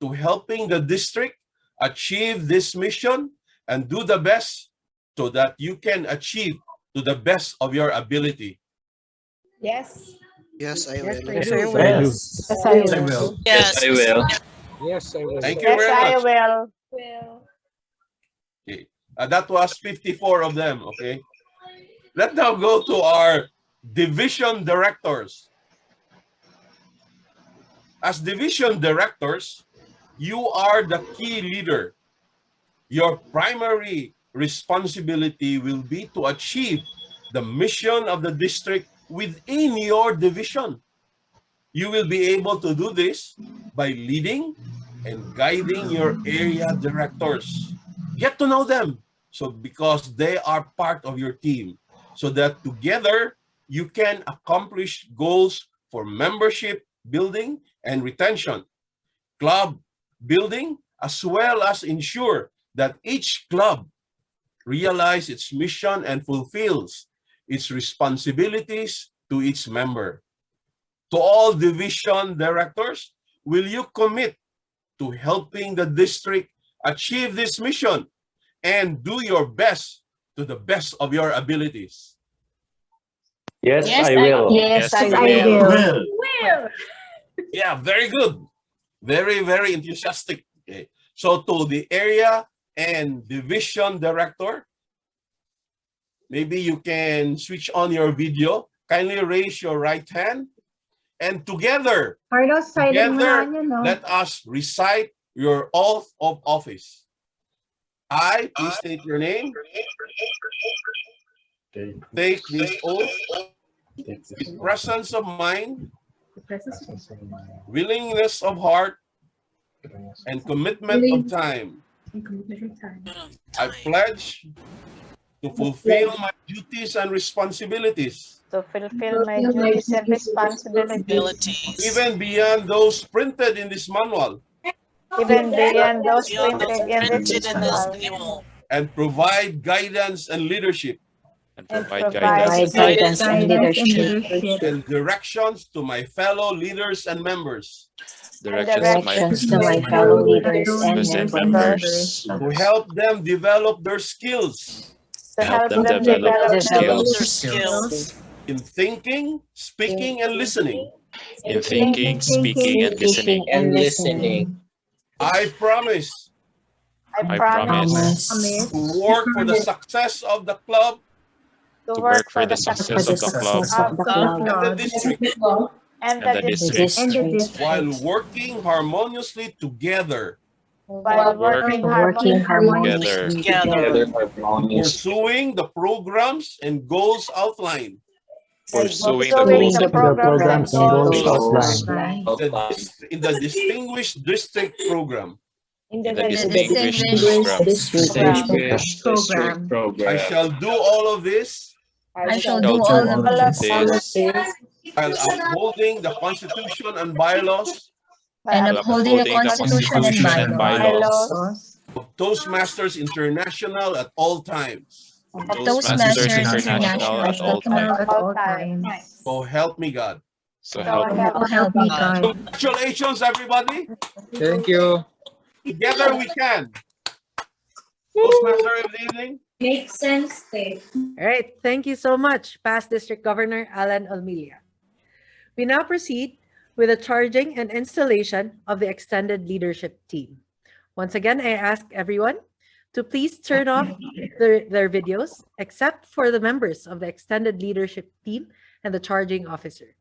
to helping the district achieve this mission and do the best so that you can achieve to the best of your ability? Yes. Yes, I Yes, will. I Yes, will. I do. Yes, I I will. will. Yes. I will. Yes, I will. Thank you Yes, very I much. will. Okay. That was 54 of them, okay? Let's now go to our division directors. As division directors, you are the key leader. Your primary responsibility will be to achieve the mission of the district within your division. You will be able to do this by leading and guiding your area directors. Get to know them, so because they are part of your team, so that together you can accomplish goals for membership building and retention, club building, as well as ensure that each club realize its mission and fulfills its responsibilities to its member. To all division directors, will you commit to helping the district achieve this mission and do your best to the best of your abilities? Yes, Yes, I will. Yes, I I will. Will. Yeah, very good. Very, very enthusiastic. Okay. So to the area and division director, maybe you can switch on your video. Kindly raise your right hand. And together, Carlos, silent mo together, na yun, no? let us recite your oath of office. I, please state your name, take this oath with presence of mind, willingness of heart, and commitment of time. I pledge to fulfill my duties and responsibilities, To fulfill my duties and responsibilities, even beyond those printed in this manual, even beyond those printed in this manual, and provide guidance and leadership and Provide provide guidance and leadership, and directions to my fellow leaders and members directions to my fellow leaders and members, to help them develop their skills to help them develop their skills in thinking, speaking, and listening. in thinking, speaking, and listening. I promise I promise to work for the success of the club to work for the success of the club and the district and and the district while working harmoniously together, while working harmoniously together, pursuing the programs and goals outlined pursuing the the programs and goals outlined in the distinguished district program. in in the the distinguished district program. I shall do all of this I shall do all of this while upholding the Constitution and bylaws while upholding the Constitution and bylaws of Toastmasters International at all times. of Toastmasters International at all times. So help me God. So help me God. Congratulations, everybody. Thank you. Together we can. Toastmaster of the evening. Makes sense, Dave. All right, thank you so much, past District Governor Alan Almilia. We now proceed with the charging and installation of the extended leadership team. Once again, I ask everyone to please turn off their videos, except for the members of the extended leadership team and the charging officer.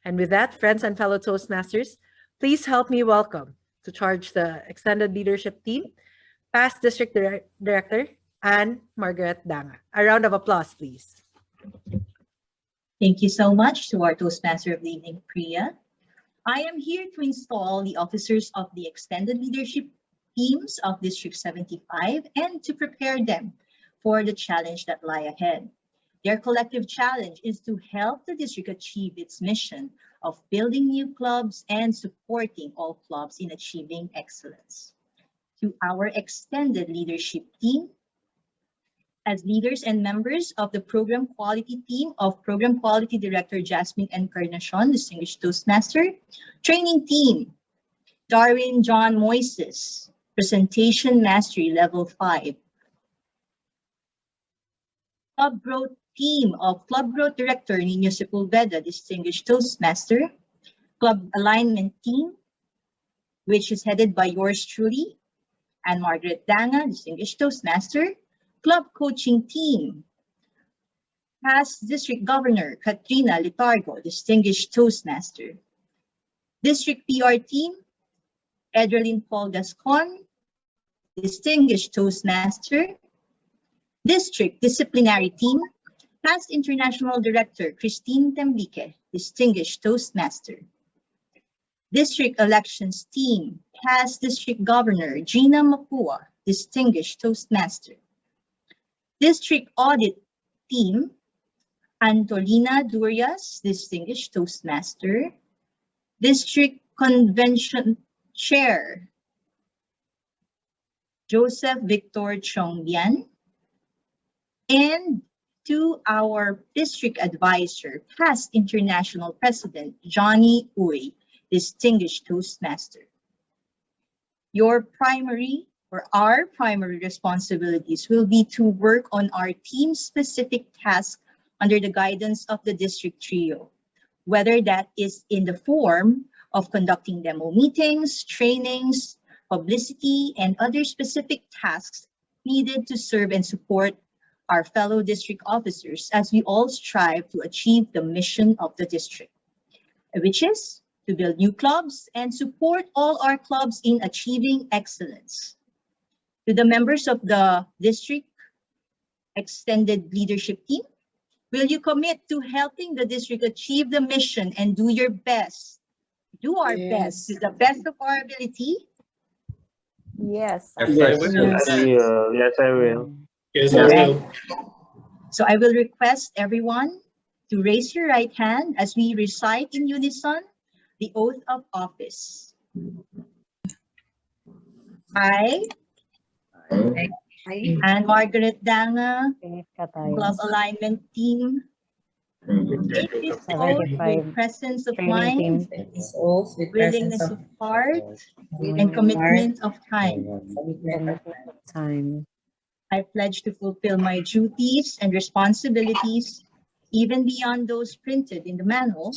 And with that, friends and fellow Toastmasters, please help me welcome to charge the extended leadership team, past District Director Anne Margaret Danga. A round of applause, please. Thank you so much to our Toastmaster of the evening, Priya. I am here to install the officers of the extended leadership teams of District 75 and to prepare them for the challenge that lie ahead. Their collective challenge is to help the district achieve its mission of building new clubs and supporting all clubs in achieving excellence. To our extended leadership team, as leaders and members of the Program Quality Team of Program Quality Director Jasmine Encarnacion, Distinguished Toastmaster, Training Team, Darwin John Moises, Presentation Mastery Level 5, Club Growth Team of Club Growth Director Nino Sepulveda, Distinguished Toastmaster, Club Alignment Team, which is headed by yours truly, and Margaret Danga, Distinguished Toastmaster, Club Coaching Team, past District Governor Katrina Litargo, Distinguished Toastmaster, District PR Team, Edralyn Paul Gascon, Distinguished Toastmaster, District Disciplinary Team, past International Director Christine Tembique, Distinguished Toastmaster, District Elections Team, past District Governor Gina Mapua, Distinguished Toastmaster, District Audit Team, Antolina Durias, Distinguished Toastmaster, District Convention Chair, Joseph Victor Chongbian, and to our District Advisor, past International President Johnny Uy, Distinguished Toastmaster. Your primary or our primary responsibilities will be to work on our team-specific tasks under the guidance of the district trio, whether that is in the form of conducting demo meetings, trainings, publicity, and other specific tasks needed to serve and support our fellow district officers as we all strive to achieve the mission of the district, which is to build new clubs and support all our clubs in achieving excellence. To the members of the district extended leadership team, will you commit to helping the district achieve the mission and do your best, do our best to the best of our ability? Yes. Yes, I will. Yes, I will. Yes, I will. So I will request everyone to raise your right hand as we recite in unison the oath of office. I, and Margaret Danga, Club Alignment Team, take this oath with presence of mind, willingness of heart, and commitment of time. I pledge to fulfill my duties and responsibilities, even beyond those printed in the manual,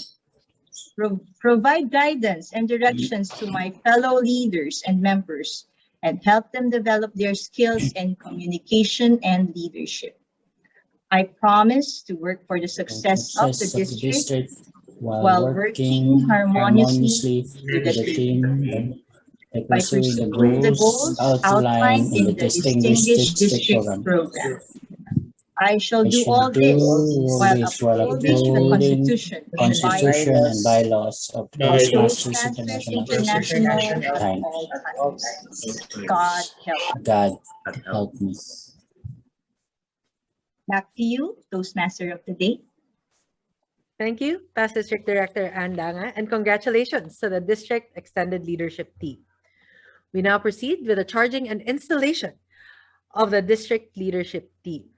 provide guidance and directions to my fellow leaders and members, and help them develop their skills in communication and leadership. I promise to work for the success of the district while working harmoniously with the team by pursuing the goals outlined in the Distinguished District Program. I shall do all this while upholding the Constitution and bylaws of Toastmasters International at all times. God help. God help me. Back to you, Toastmaster of the Day. Thank you, Past District Director Ann Danga, and congratulations to the District Extended Leadership Team. We now proceed with the charging and installation of the District Leadership Team.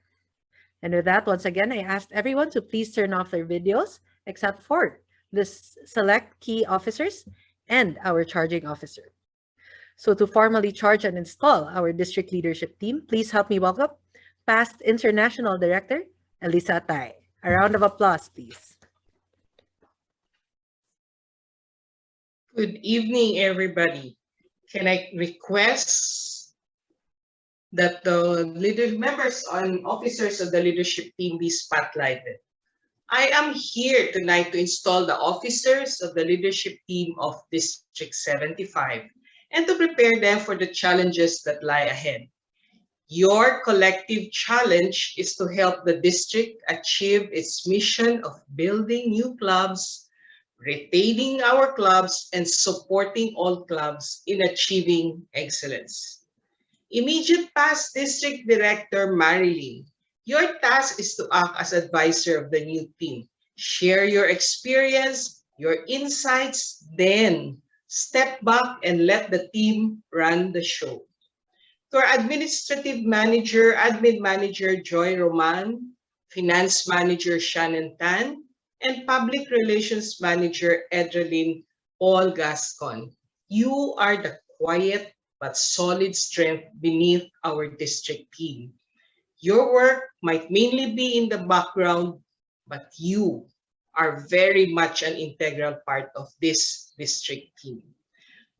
And with that, once again, I asked everyone to please turn off their videos, except for the select key officers and our charging officer. So to formally charge and install our District Leadership Team, please help me welcome Past International Director, Elisa Tai. A round of applause, please. Good evening, everybody. Can I request that the members and officers of the leadership team be spotlighted? I am here tonight to install the officers of the leadership team of District 75 and to prepare them for the challenges that lie ahead. Your collective challenge is to help the district achieve its mission of building new clubs, retaining our clubs, and supporting all clubs in achieving excellence. Immediate Past District Director Marilyn, your task is to act as advisor of the new team. Share your experience, your insights, then step back and let the team run the show. To our Administrative Manager, Admin Manager Joy Roman, Finance Manager Shannon Tan, and Public Relations Manager Edralyn Paul Gascon. You are the quiet but solid strength beneath our district team. Your work might mainly be in the background, but you are very much an integral part of this district team.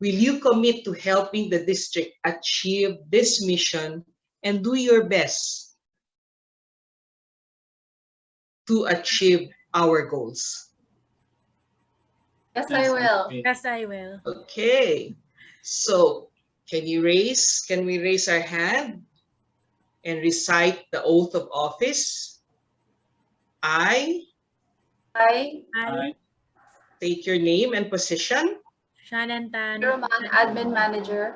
Will you commit to helping the district achieve this mission and do your best to achieve our goals? Yes, I will. Yes, I will. Okay. So can we raise our hand and recite the oath of office? I state your name and position. Shannon Tan, Roman, Admin Manager.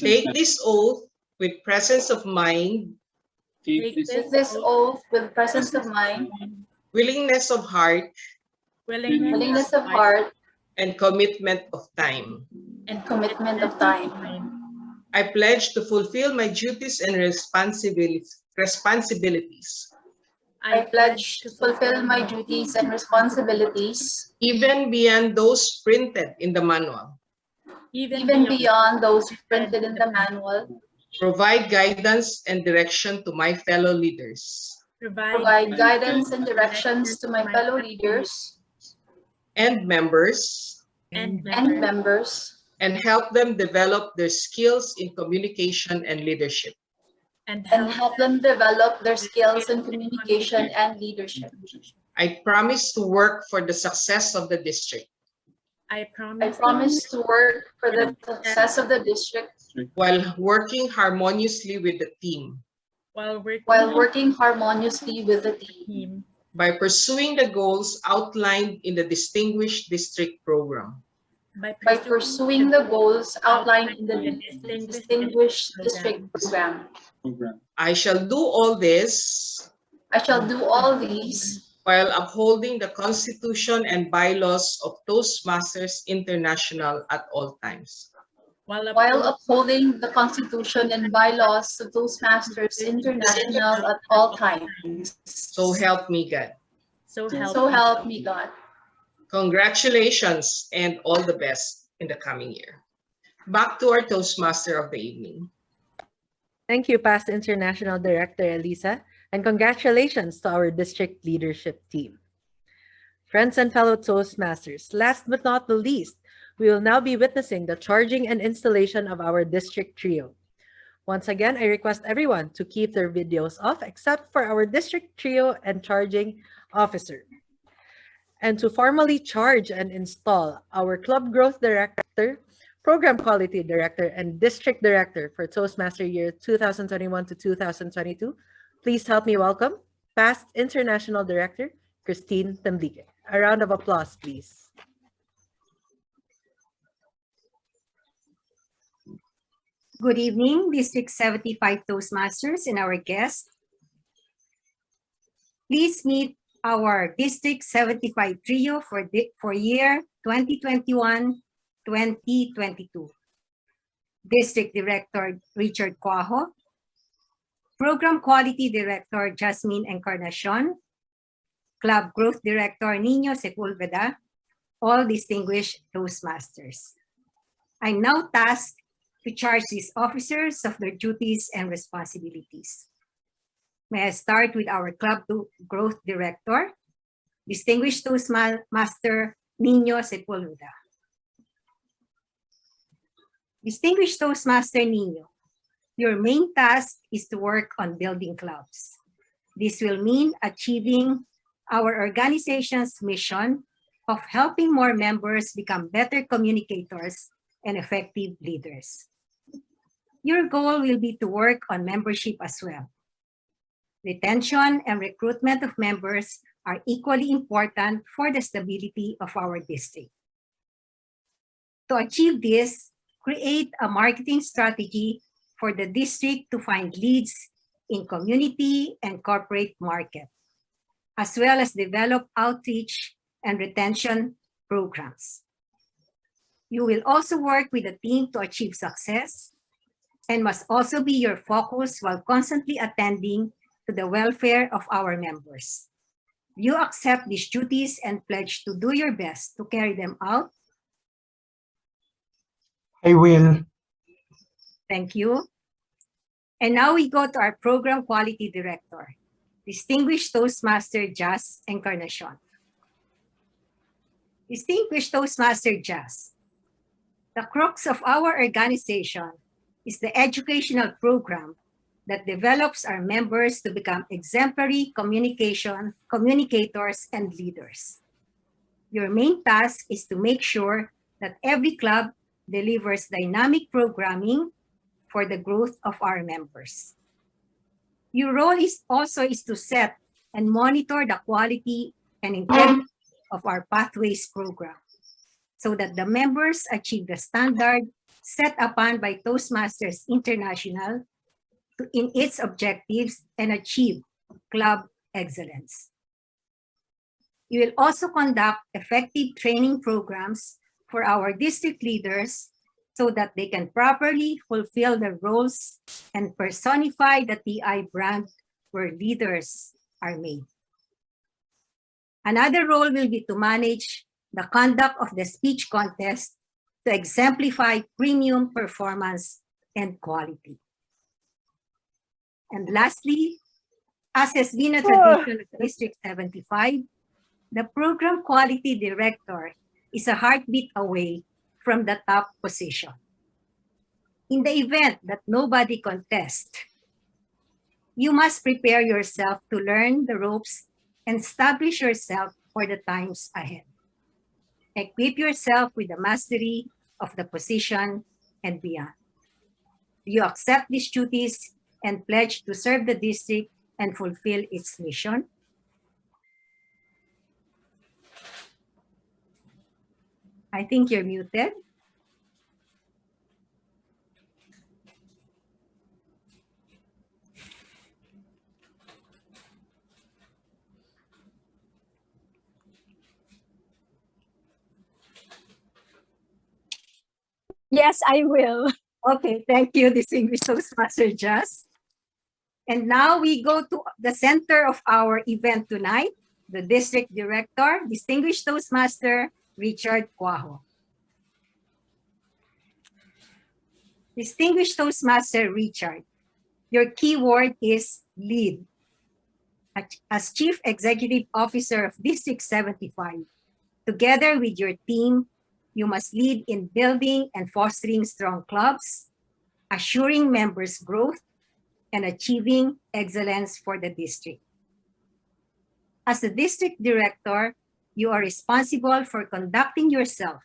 Take this oath with presence of mind, Take this oath with presence of mind, willingness of heart, willingness of heart, and commitment of time. and commitment of time. I pledge to fulfill my duties and responsibilities I pledge to fulfill my duties and responsibilities, even beyond those printed in the manual. even beyond those printed in the manual. Provide guidance and direction to my fellow leaders. Provide guidance and directions to my fellow leaders and members, and members, and help them develop their skills in communication and leadership. and help them develop their skills in communication and leadership. I promise to work for the success of the district. I I promise promise to work for the success of the district while working harmoniously with the team while while working harmoniously with the team team by pursuing the goals outlined in the Distinguished District Program. by pursuing the goals outlined in the distinguished Distinguished program. District Program. I shall do all this I shall do all these while upholding the Constitution and bylaws of Toastmasters International at all times. while upholding the Constitution and bylaws of Toastmasters International at all times. So help me God. So So help me God. Congratulations and all the best in the coming year. Back to our Toastmaster of the evening. Thank you, past International Director Elisa, and congratulations to our district leadership team. Friends and fellow Toastmasters, last but not the least, we will now be witnessing the charging and installation of our district trio. Once again, I request everyone to keep their videos off except for our district trio and charging officer. And to formally charge and install our Club Growth Director, Program Quality Director, and District Director for Toastmaster year 2021 to 2022, please help me welcome past International Director, Christine Temblique. A round of applause, please. Good evening, District 75 Toastmasters and our guests. Please meet our District 75 trio for year 2021-2022. District Director Richard Cuajo, Program Quality Director Jasmine Encarnacion, Club Growth Director Nino Sepulveda, all distinguished Toastmasters. I'm now tasked to charge these officers of their duties and responsibilities. May I start with our Club Growth Director, distinguished Toastmaster Nino Sepulveda. Distinguished Toastmaster Nino, your main task is to work on building clubs. This will mean achieving our organization's mission of helping more members become better communicators and effective leaders. Your goal will be to work on membership as well. Retention and recruitment of members are equally important for the stability of our district. To achieve this, create a marketing strategy for the district to find leads in community and corporate market, as well as develop outreach and retention programs. You will also work with the team to achieve success and must also be your focus while constantly attending to the welfare of our members. You accept these duties and pledge to do your best to carry them out. I will. Thank you. And now we go to our Program Quality Director, distinguished Toastmaster Jas Encarnacion. Distinguished Toastmaster Jas, the crux of our organization is the educational program that develops our members to become exemplary communicators and leaders. Your main task is to make sure that every club delivers dynamic programming for the growth of our members. Your role is to set and monitor the quality and integrity of our Pathways program so that the members achieve the standard set upon by Toastmasters International in its objectives and achieve club excellence. You will also conduct effective training programs for our district leaders so that they can properly fulfill their roles and personify the TI brand where leaders are made. Another role will be to manage the conduct of the speech contest to exemplify premium performance and quality. And lastly, as has been a tradition of District 75, the Program Quality Director is a heartbeat away from the top position. In the event that nobody contests, you must prepare yourself to learn the ropes and establish yourself for the times ahead. Equip yourself with the mastery of the position and beyond. Do you accept these duties and pledge to serve the district and fulfill its mission? I think you're muted. Yes, I will. Okay, thank you, distinguished Toastmaster Just. And now we go to the center of our event tonight, the District Director, Distinguished Toastmaster Richard Cuajo. Distinguished Toastmaster Richard, your key word is lead. As Chief Executive Officer of District 75, together with your team, you must lead in building and fostering strong clubs, assuring members' growth, and achieving excellence for the district. As the district director, you are responsible for conducting yourself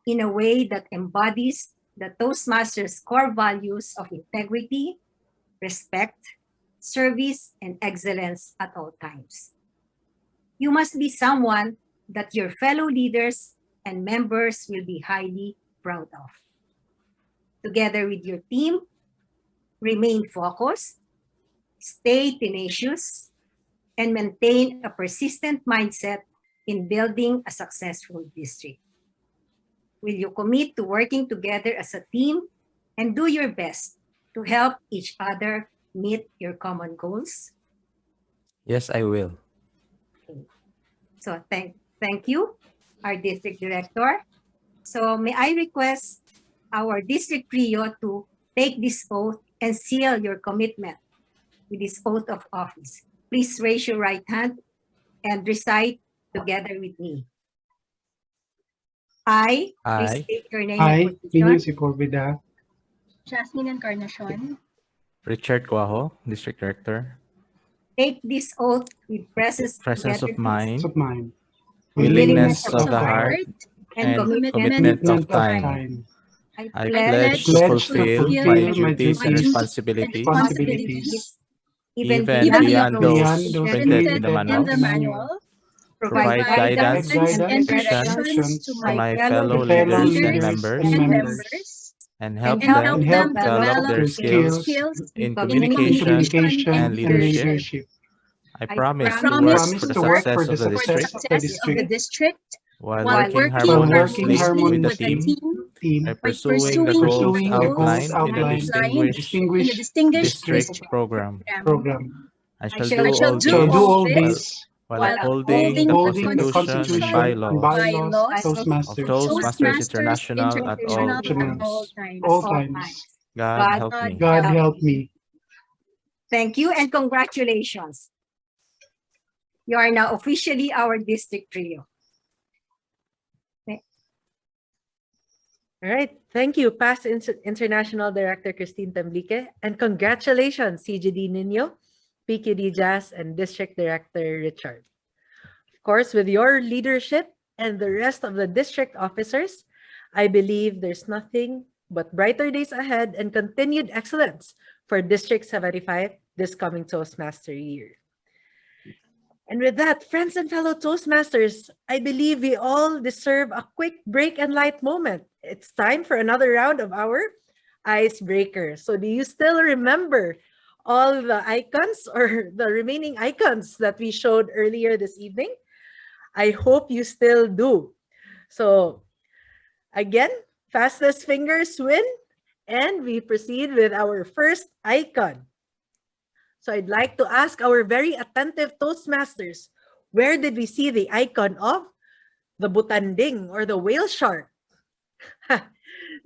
in a way that embodies the Toastmasters' core values of integrity, respect, service, and excellence at all times. You must be someone that your fellow leaders and members will be highly proud of. Together with your team, remain focused, stay tenacious, and maintain a persistent mindset in building a successful district. Will you commit to working together as a team and do your best to help each other meet your common goals? Yes, I will. So thank you, our district director. So may I request our district trio to take this oath and seal your commitment with this oath of office. Please raise your right hand and recite together with me. Please state your name and position. Jasmine Encarnacion. Richard Cuajo, District Director. Take this oath with presence of mind, willingness of the heart, and commitment of time. I pledge to fulfill my duties and responsibilities, even beyond those printed in the manual, provide guidance and directions to my fellow leaders and members, and help them develop their skills in communication and leadership. I promise to work for the success of the district while working harmoniously with the team by pursuing the goals outlined in the distinguished district program. I shall do all this while upholding the Constitution and bylaws of Toastmasters International at all times. God help me. God help me. Thank you and congratulations. You are now officially our district trio. All right. Thank you, Past International Director Christine Tamblique, and congratulations, CGD Nino, PQD Jazz, and District Director Richard. Of course, with your leadership and the rest of the district officers, I believe there's nothing but brighter days ahead and continued excellence for District 75 this coming Toastmaster year. And with that, friends and fellow Toastmasters, I believe we all deserve a quick break and light moment. It's time for another round of our icebreaker. So do you still remember all the icons or the remaining icons that we showed earlier this evening? I hope you still do. So again, fastest fingers win, and we proceed with our first icon. So I'd like to ask our very attentive Toastmasters, where did we see the icon of the butanding or the whale shark?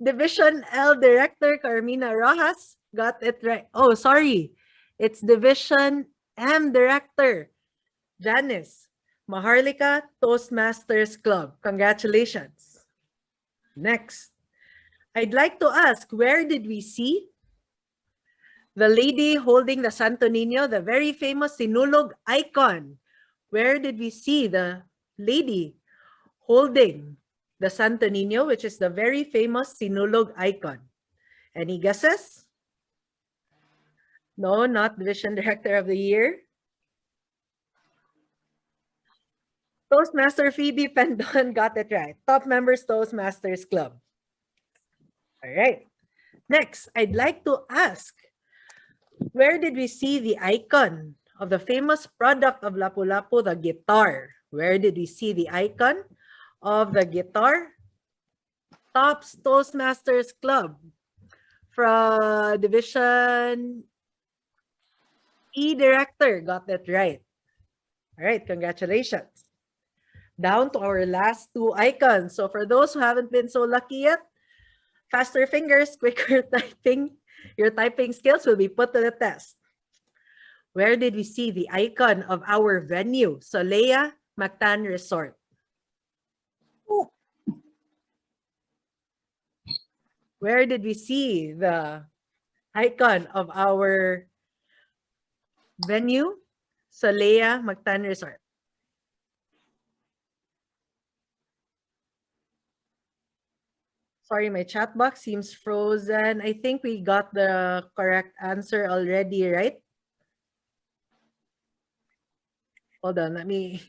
Division L Director Carmina Rojas got it right. Oh, sorry. It's Division M Director Janice Maharlika Toastmasters Club. Congratulations. Next, I'd like to ask, where did we see the lady holding the Santo Niño, the very famous Sinulog icon? Where did we see the lady holding the Santo Niño, which is the very famous Sinulog icon? Any guesses? No, not Division Director of the Year. Toastmaster Phoebe Pendon got it right. Top members Toastmasters Club. All right. Next, I'd like to ask, where did we see the icon of the famous product of Lapu-Lapu, the guitar? Where did we see the icon of the guitar? Tops Toastmasters Club from Division E Director got that right. All right, congratulations. Down to our last two icons. So for those who haven't been so lucky yet, faster fingers, quicker typing. Your typing skills will be put to the test. Where did we see the icon of our venue? Solea Mactan Resort. Where did we see the icon of our venue? Solea Mactan Resort. Sorry, my chat box seems frozen. I think we got the correct answer already, right? Hold on, let me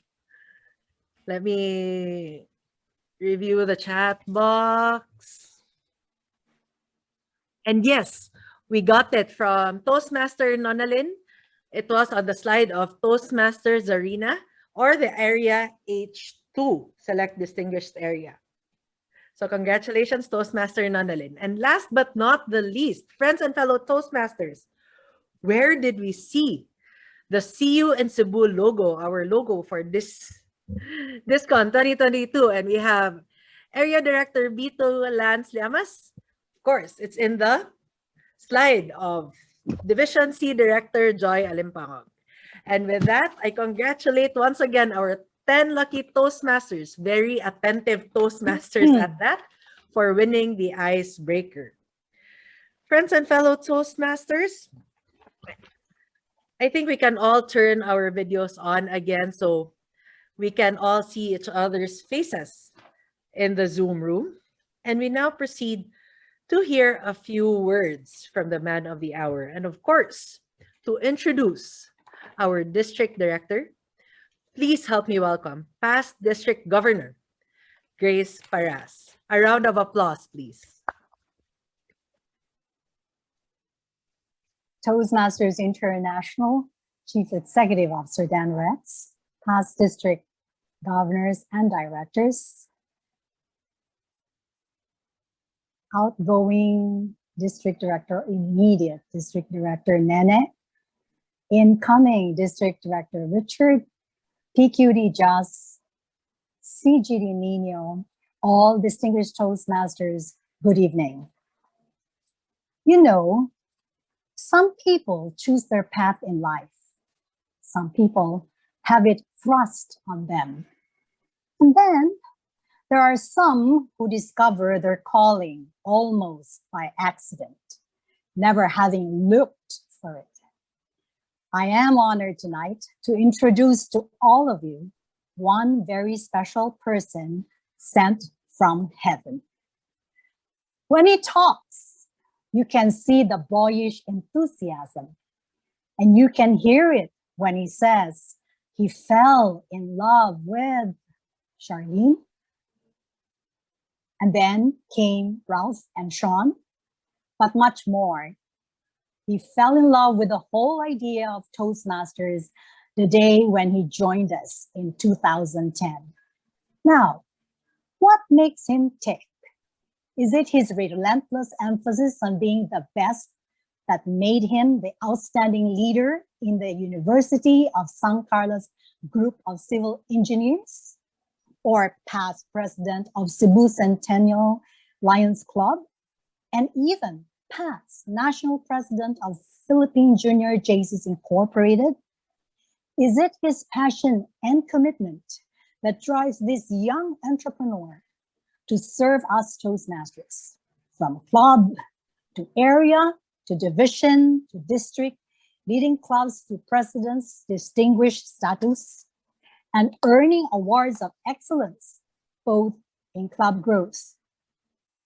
review the chat box. And yes, we got it from Toastmaster Nonalyn. It was on the slide of Toastmasters Arena or the area H2, select distinguished area. So congratulations, Toastmaster Nonalyn. And last but not the least, friends and fellow Toastmasters, where did we see the See You in Cebu logo, our logo for this DisCon 2022? And we have Area Director Bito Lance Llamas. Of course, it's in the slide of Division C Director Joy Alimpangog. And with that, I congratulate once again our 10 lucky Toastmasters, very attentive Toastmasters at that, for winning the icebreaker. Friends and fellow Toastmasters, I think we can all turn our videos on again so we can all see each other's faces in the Zoom room. And we now proceed to hear a few words from the man of the hour. And of course, to introduce our district director, please help me welcome past district governor, Grace Paras. A round of applause, please. Toastmasters International Chief Executive Officer Dan Rex, past district governors and directors, outgoing district director, immediate district director Nene, incoming district director Richard, PQD Jas, CGD Nino, all distinguished Toastmasters, good evening. You know, some people choose their path in life. Some people have it thrust on them. And then there are some who discover their calling almost by accident, never having looked for it. I am honored tonight to introduce to all of you one very special person sent from heaven. When he talks, you can see the boyish enthusiasm, and you can hear it when he says he fell in love with Charlene. And then came Ralph and Sean, but much more. He fell in love with the whole idea of Toastmasters the day when he joined us in 2010. Now, what makes him tick? Is it his relentless emphasis on being the best that made him the outstanding leader in the University of San Carlos Group of Civil Engineers? Or past president of Cebu Centennial Lions Club? And even past national president of Philippine Junior JCs Incorporated? Is it his passion and commitment that drives this young entrepreneur to serve us Toastmasters, from club to area to division to district, leading clubs to president's distinguished status, and earning awards of excellence, both in club growth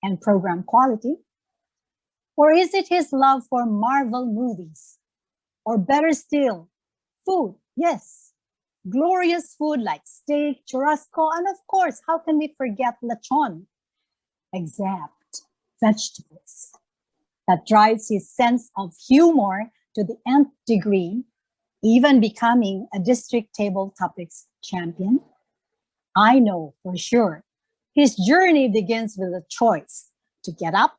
and program quality? Or is it his love for Marvel movies? Or better still, food, yes. Glorious food like steak, churrasco, and of course, how can we forget lechon? Except vegetables. That drives his sense of humor to the nth degree, even becoming a district table topics champion. I know for sure his journey begins with a choice to get up,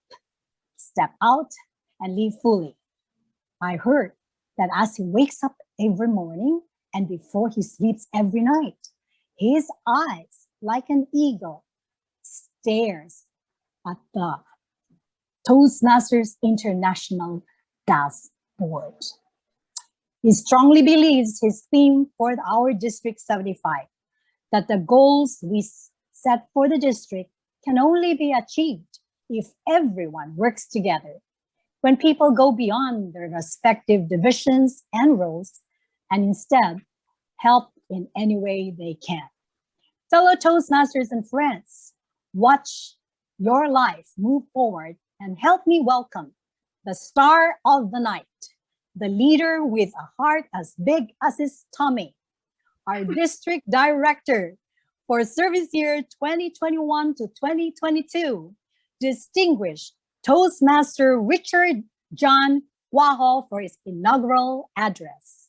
step out, and live fully. I heard that as he wakes up every morning and before he sleeps every night, his eyes, like an eagle, stares at the Toastmasters International dashboard. He strongly believes his theme for our District 75, that the goals we set for the district can only be achieved if everyone works together. When people go beyond their respective divisions and roles and instead help in any way they can. Fellow Toastmasters and friends, watch your life move forward and help me welcome the star of the night, the leader with a heart as big as his tummy, our district director for service year 2021 to 2022, distinguished Toastmaster Richard John Waho for his inaugural address.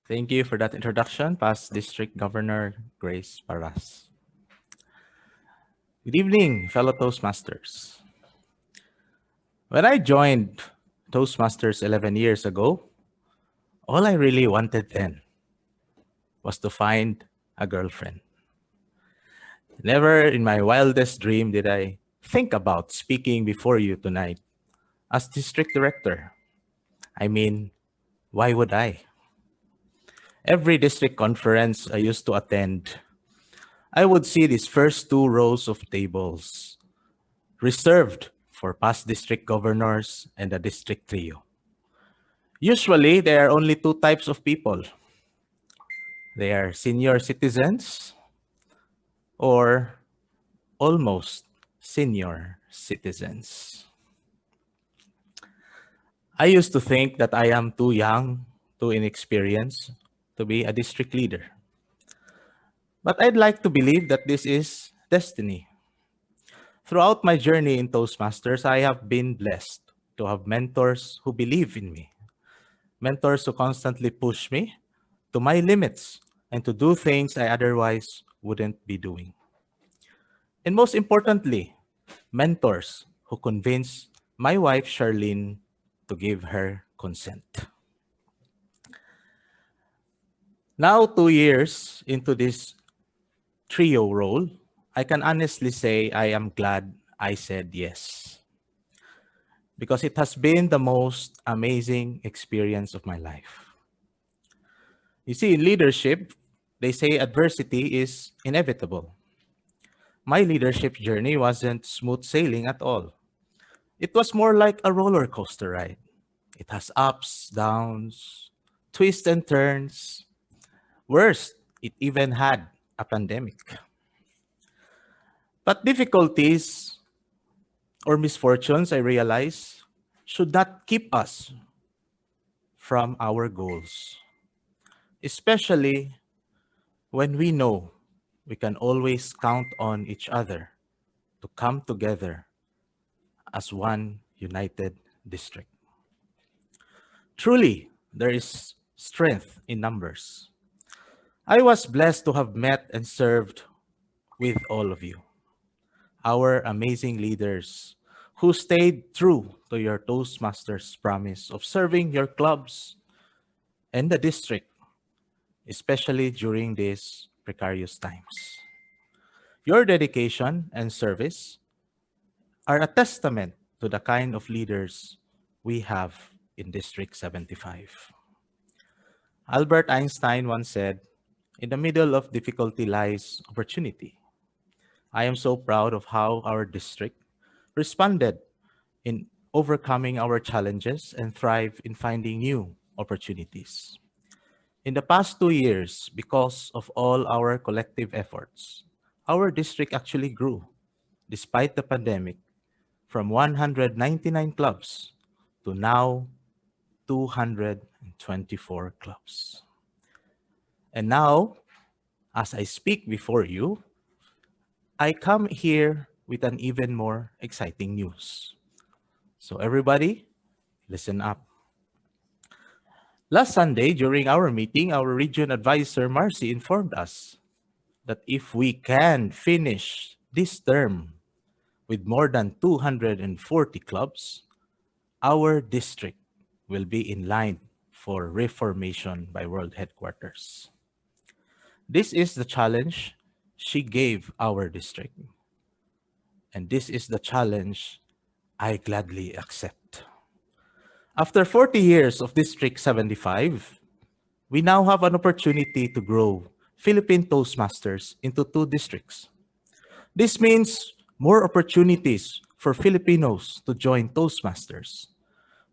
Thank you for that introduction, past District Governor Grace Paras. Good evening, fellow Toastmasters. When I joined Toastmasters 11 years ago, all I really wanted then was to find a girlfriend. Never in my wildest dream did I think about speaking before you tonight as district director. I mean, why would I? Every district conference I used to attend, I would see these first two rows of tables reserved for past district governors and the district trio. Usually, there are only two types of people. They are senior citizens or almost senior citizens. I used to think that I am too young, too inexperienced to be a district leader. But I'd like to believe that this is destiny. Throughout my journey in Toastmasters, I have been blessed to have mentors who believe in me, mentors who constantly push me to my limits and to do things I otherwise wouldn't be doing. And most importantly, mentors who convince my wife, Charlene, to give her consent. Now, 2 years into this trio role, I can honestly say I am glad I said yes, because it has been the most amazing experience of my life. You see, in leadership, they say adversity is inevitable. My leadership journey wasn't smooth sailing at all. It was more like a roller coaster ride. It has ups, downs, twists and turns. Worse, it even had a pandemic. But difficulties or misfortunes, I realize, should not keep us from our goals, especially when we know we can always count on each other to come together as one united district. Truly, there is strength in numbers. I was blessed to have met and served with all of you, our amazing leaders who stayed true to your Toastmasters promise of serving your clubs and the district, especially during these precarious times. Your dedication and service are a testament to the kind of leaders we have in District 75. Albert Einstein once said, "In the middle of difficulty lies opportunity." I am so proud of how our district responded in overcoming our challenges and thrive in finding new opportunities. In the past 2 years, because of all our collective efforts, our district actually grew, despite the pandemic, from 199 clubs to now 224 clubs. And now, as I speak before you, I come here with an even more exciting news. So everybody, listen up. Last Sunday, during our meeting, our region advisor, Marcy, informed us that if we can finish this term with more than 240 clubs, our district will be in line for reformation by World Headquarters. This is the challenge she gave our district. And this is the challenge I gladly accept. After 40 years of District 75, we now have an opportunity to grow Philippine Toastmasters into 2 districts. This means more opportunities for Filipinos to join Toastmasters,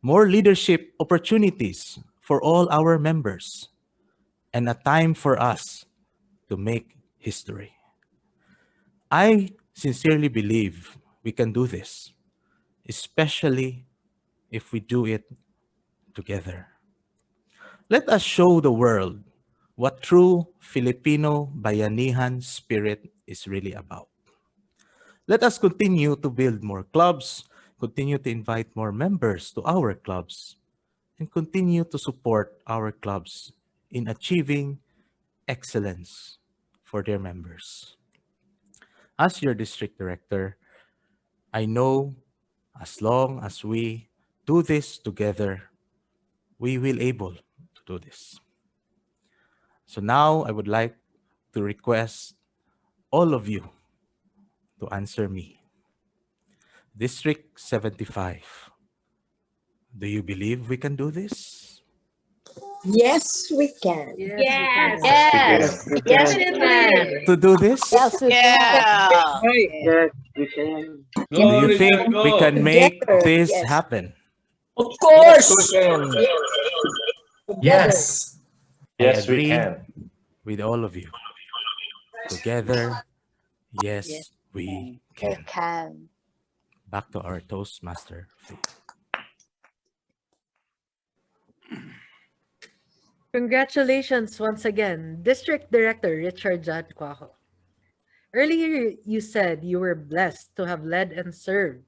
more leadership opportunities for all our members, and a time for us to make history. I sincerely believe we can do this, especially if we do it together. Let us show the world what true Filipino bayanihan spirit is really about. Let us continue to build more clubs, continue to invite more members to our clubs, and continue to support our clubs in achieving excellence for their members. As your district director, I know as long as we do this together, we will able to do this. So now I would like to request all of you to answer me. District 75, do you believe we can do this? Yes, we can. Yes, Yes. Yes, we Yes, can. we can. To do this? Yes, we can. Yes, we can. Do you Glory think to we God. can make Together, this yes. happen? Of Yes, course. we can. Together. Yes. I Yes, we agree can. with all of you. Together, yes, Yes. we We can. can. Back to our Toastmaster. Congratulations once again, District Director Richard Jan Cuajo. Earlier, you said you were blessed to have led and served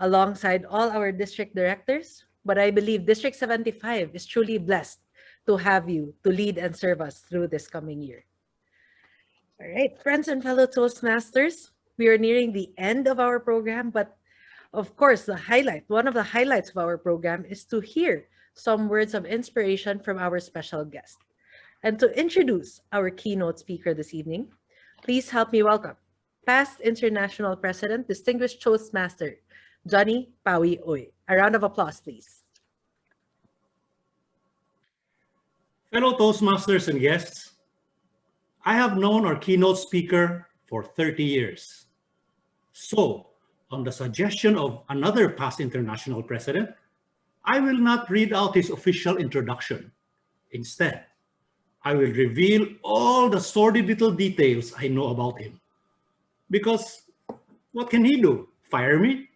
alongside all our district directors, but I believe District 75 is truly blessed to have you to lead and serve us through this coming year. All right, friends and fellow Toastmasters, we are nearing the end of our program, but of course, one of the highlights of our program is to hear some words of inspiration from our special guest. And to introduce our keynote speaker this evening, please help me welcome past International President, Distinguished Toastmaster, Johnny Pawi Oy. A round of applause, please. Fellow Toastmasters and guests, I have known our keynote speaker for 30 years. So, on the suggestion of another past international president, I will not read out his official introduction. Instead, I will reveal all the sordid little details I know about him. Because what can he do? Fire me?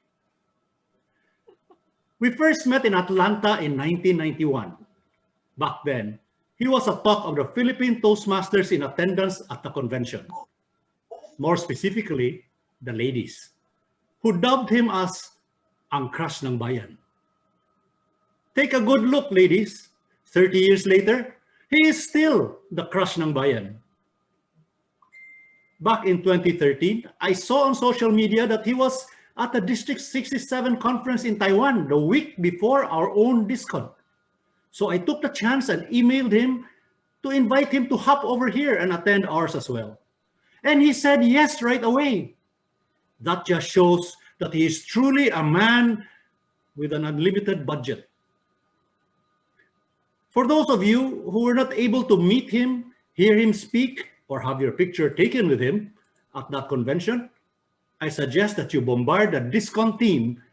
We first met in Atlanta in 1991. Back then, he was a talk of the Philippine Toastmasters in attendance at the convention. More specifically, the ladies, who dubbed him as ang crush ng bayan. Take a good look, ladies. 30 years later, he is still the crush ng bayan. Back in 2013, I saw on social media that he was at the District 67 conference in Taiwan the week before our own DISCON. So I took the chance and emailed him to invite him to hop over here and attend ours as well. And he said yes right away. That just shows that he is truly a man with an unlimited budget. For those of you who were not able to meet him, hear him speak, or have your picture taken with him at that convention, I suggest that you bombard the DISCON team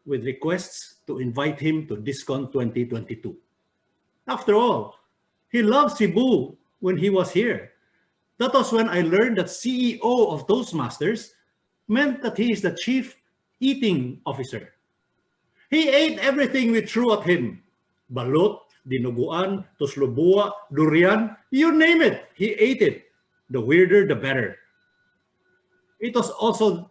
with requests to invite him to DISCON 2022. After all, He loved Cebu when he was here. That was when I learned that CEO of Toastmasters meant that he is the chief eating officer. He ate everything we threw at him. Balot, dinuguan, toslobua, durian, you name it, he ate it. The weirder, the better. It was also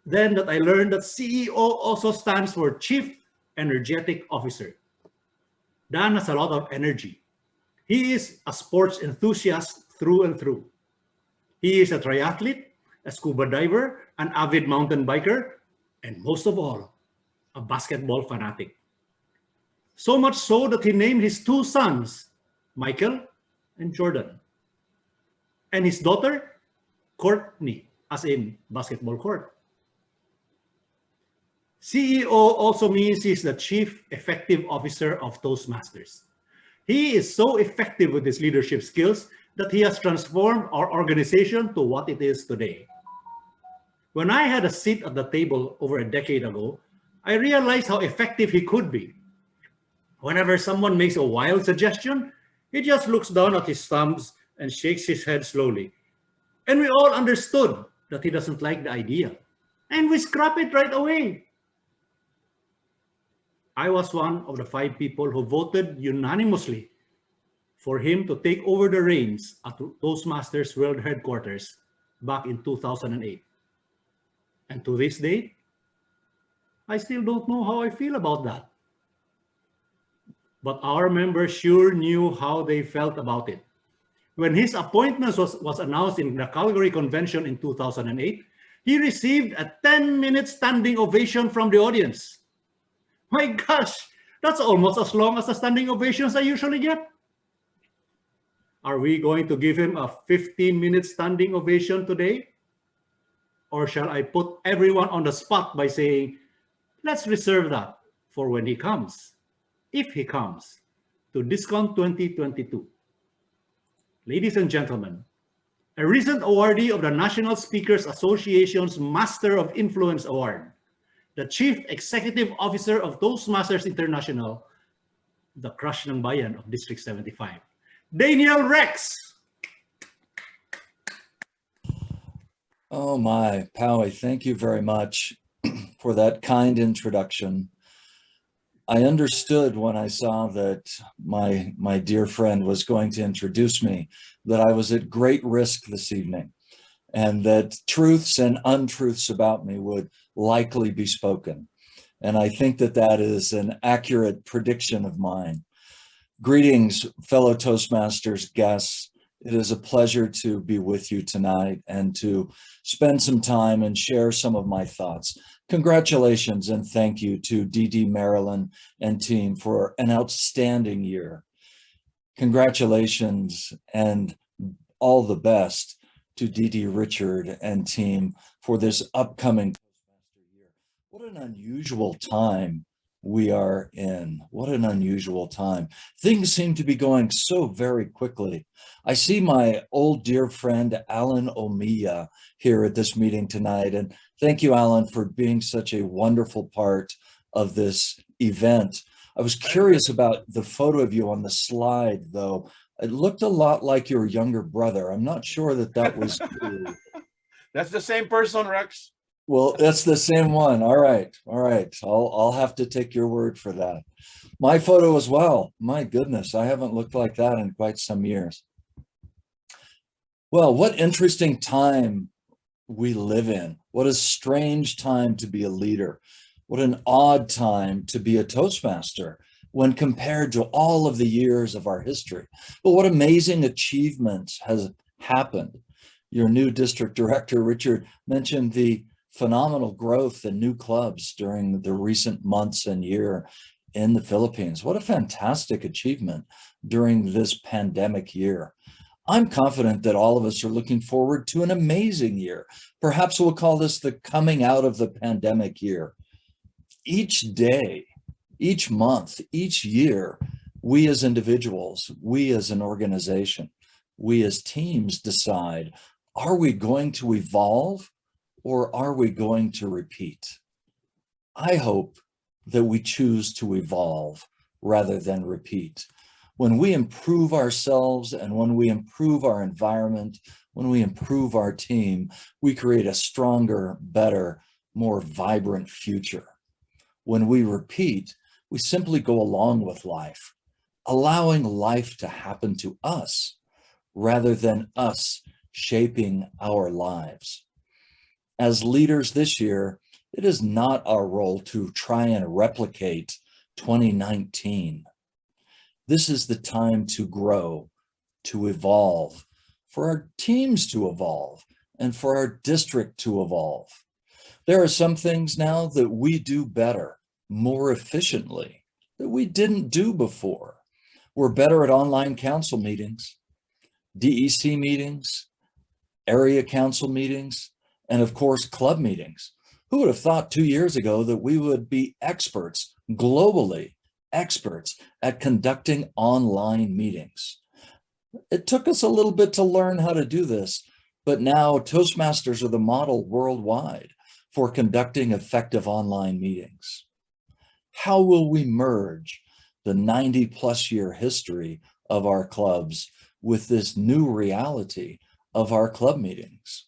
then that I learned that CEO also stands for Chief Energetic Officer. Dan has a lot of energy. He is a sports enthusiast through and through. He is a triathlete, a scuba diver, an avid mountain biker, and most of all, a basketball fanatic. So much so that he named his two sons, Michael and Jordan, and his daughter, Courtney, as in basketball court. CEO also means he's the chief effective officer of Toastmasters. He is so effective with his leadership skills that he has transformed our organization to what it is today. When I had a seat at the table over a decade ago, I realized how effective he could be. Whenever someone makes a wild suggestion, he just looks down at his thumbs and shakes his head slowly. And we all understood that he doesn't like the idea. And we scrap it right away. I was one of the 5 people who voted unanimously for him to take over the reins at Toastmasters World Headquarters back in 2008. And to this day, I still don't know how I feel about that. But our members sure knew how they felt about it. When his appointment was announced in the Calgary Convention in 2008, he received a 10-minute standing ovation from the audience. My gosh, that's almost as long as the standing ovations I usually get. Are we going to give him a 15-minute standing ovation today? Or shall I put everyone on the spot by saying, let's reserve that for when he comes, if he comes, to DISCON 2022. Ladies and gentlemen, a recent awardee of the National Speakers Association's Master of Influence Award, the Chief Executive Officer of Toastmasters International, the crush ng bayan of District 75, Daniel Rex. Oh my, Powie, thank you very much for that kind introduction. I understood when I saw that my dear friend was going to introduce me that I was at great risk this evening and that truths and untruths about me would likely be spoken. And I think that that is an accurate prediction of mine. Greetings, fellow Toastmasters guests. It is a pleasure to be with you tonight and to spend some time and share some of my thoughts. Congratulations and thank you to DD Marilyn and team for an outstanding year. Congratulations and all the best to DD Richard and team for this upcoming Toastmaster year. What an unusual time we are in. What an unusual time. Things seem to be going so very quickly. I see my old dear friend, Alan Omiya, here at this meeting tonight. And thank you, Alan, for being such a wonderful part of this event. I was curious about the photo of you on the slide, though. It looked a lot like your younger brother. I'm not sure that that was you. That's the same person, Rex. Well, that's the same one. All right. All right. I'll have to take your word for that. My photo as well. My goodness, I haven't looked like that in quite some years. Well, what interesting time we live in. What a strange time to be a leader. What an odd time to be a Toastmaster when compared to all of the years of our history. But what amazing achievements has happened. Your new district director, Richard, mentioned the phenomenal growth in new clubs during the recent months and year in the Philippines. What a fantastic achievement during this pandemic year. I'm confident that all of us are looking forward to an amazing year. Perhaps we'll call this the coming out of the pandemic year. Each day, each month, each year, we as individuals, we as an organization, we as teams decide, are we going to evolve or are we going to repeat? I hope that we choose to evolve rather than repeat. When we improve ourselves and when we improve our environment, when we improve our team, we create a stronger, better, more vibrant future. When we repeat, we simply go along with life, allowing life to happen to us rather than us shaping our lives. As leaders this year, it is not our role to try and replicate 2019. This is the time to grow, to evolve, for our teams to evolve, and for our district to evolve. There are some things now that we do better, more efficiently, that we didn't do before. We're better at online council meetings, DEC meetings, area council meetings, and of course, club meetings. Who would have thought 2 years ago that we would be experts, globally experts at conducting online meetings? It took us a little bit to learn how to do this, but now Toastmasters are the model worldwide for conducting effective online meetings. How will we merge the 90+ year history of our clubs with this new reality of our club meetings?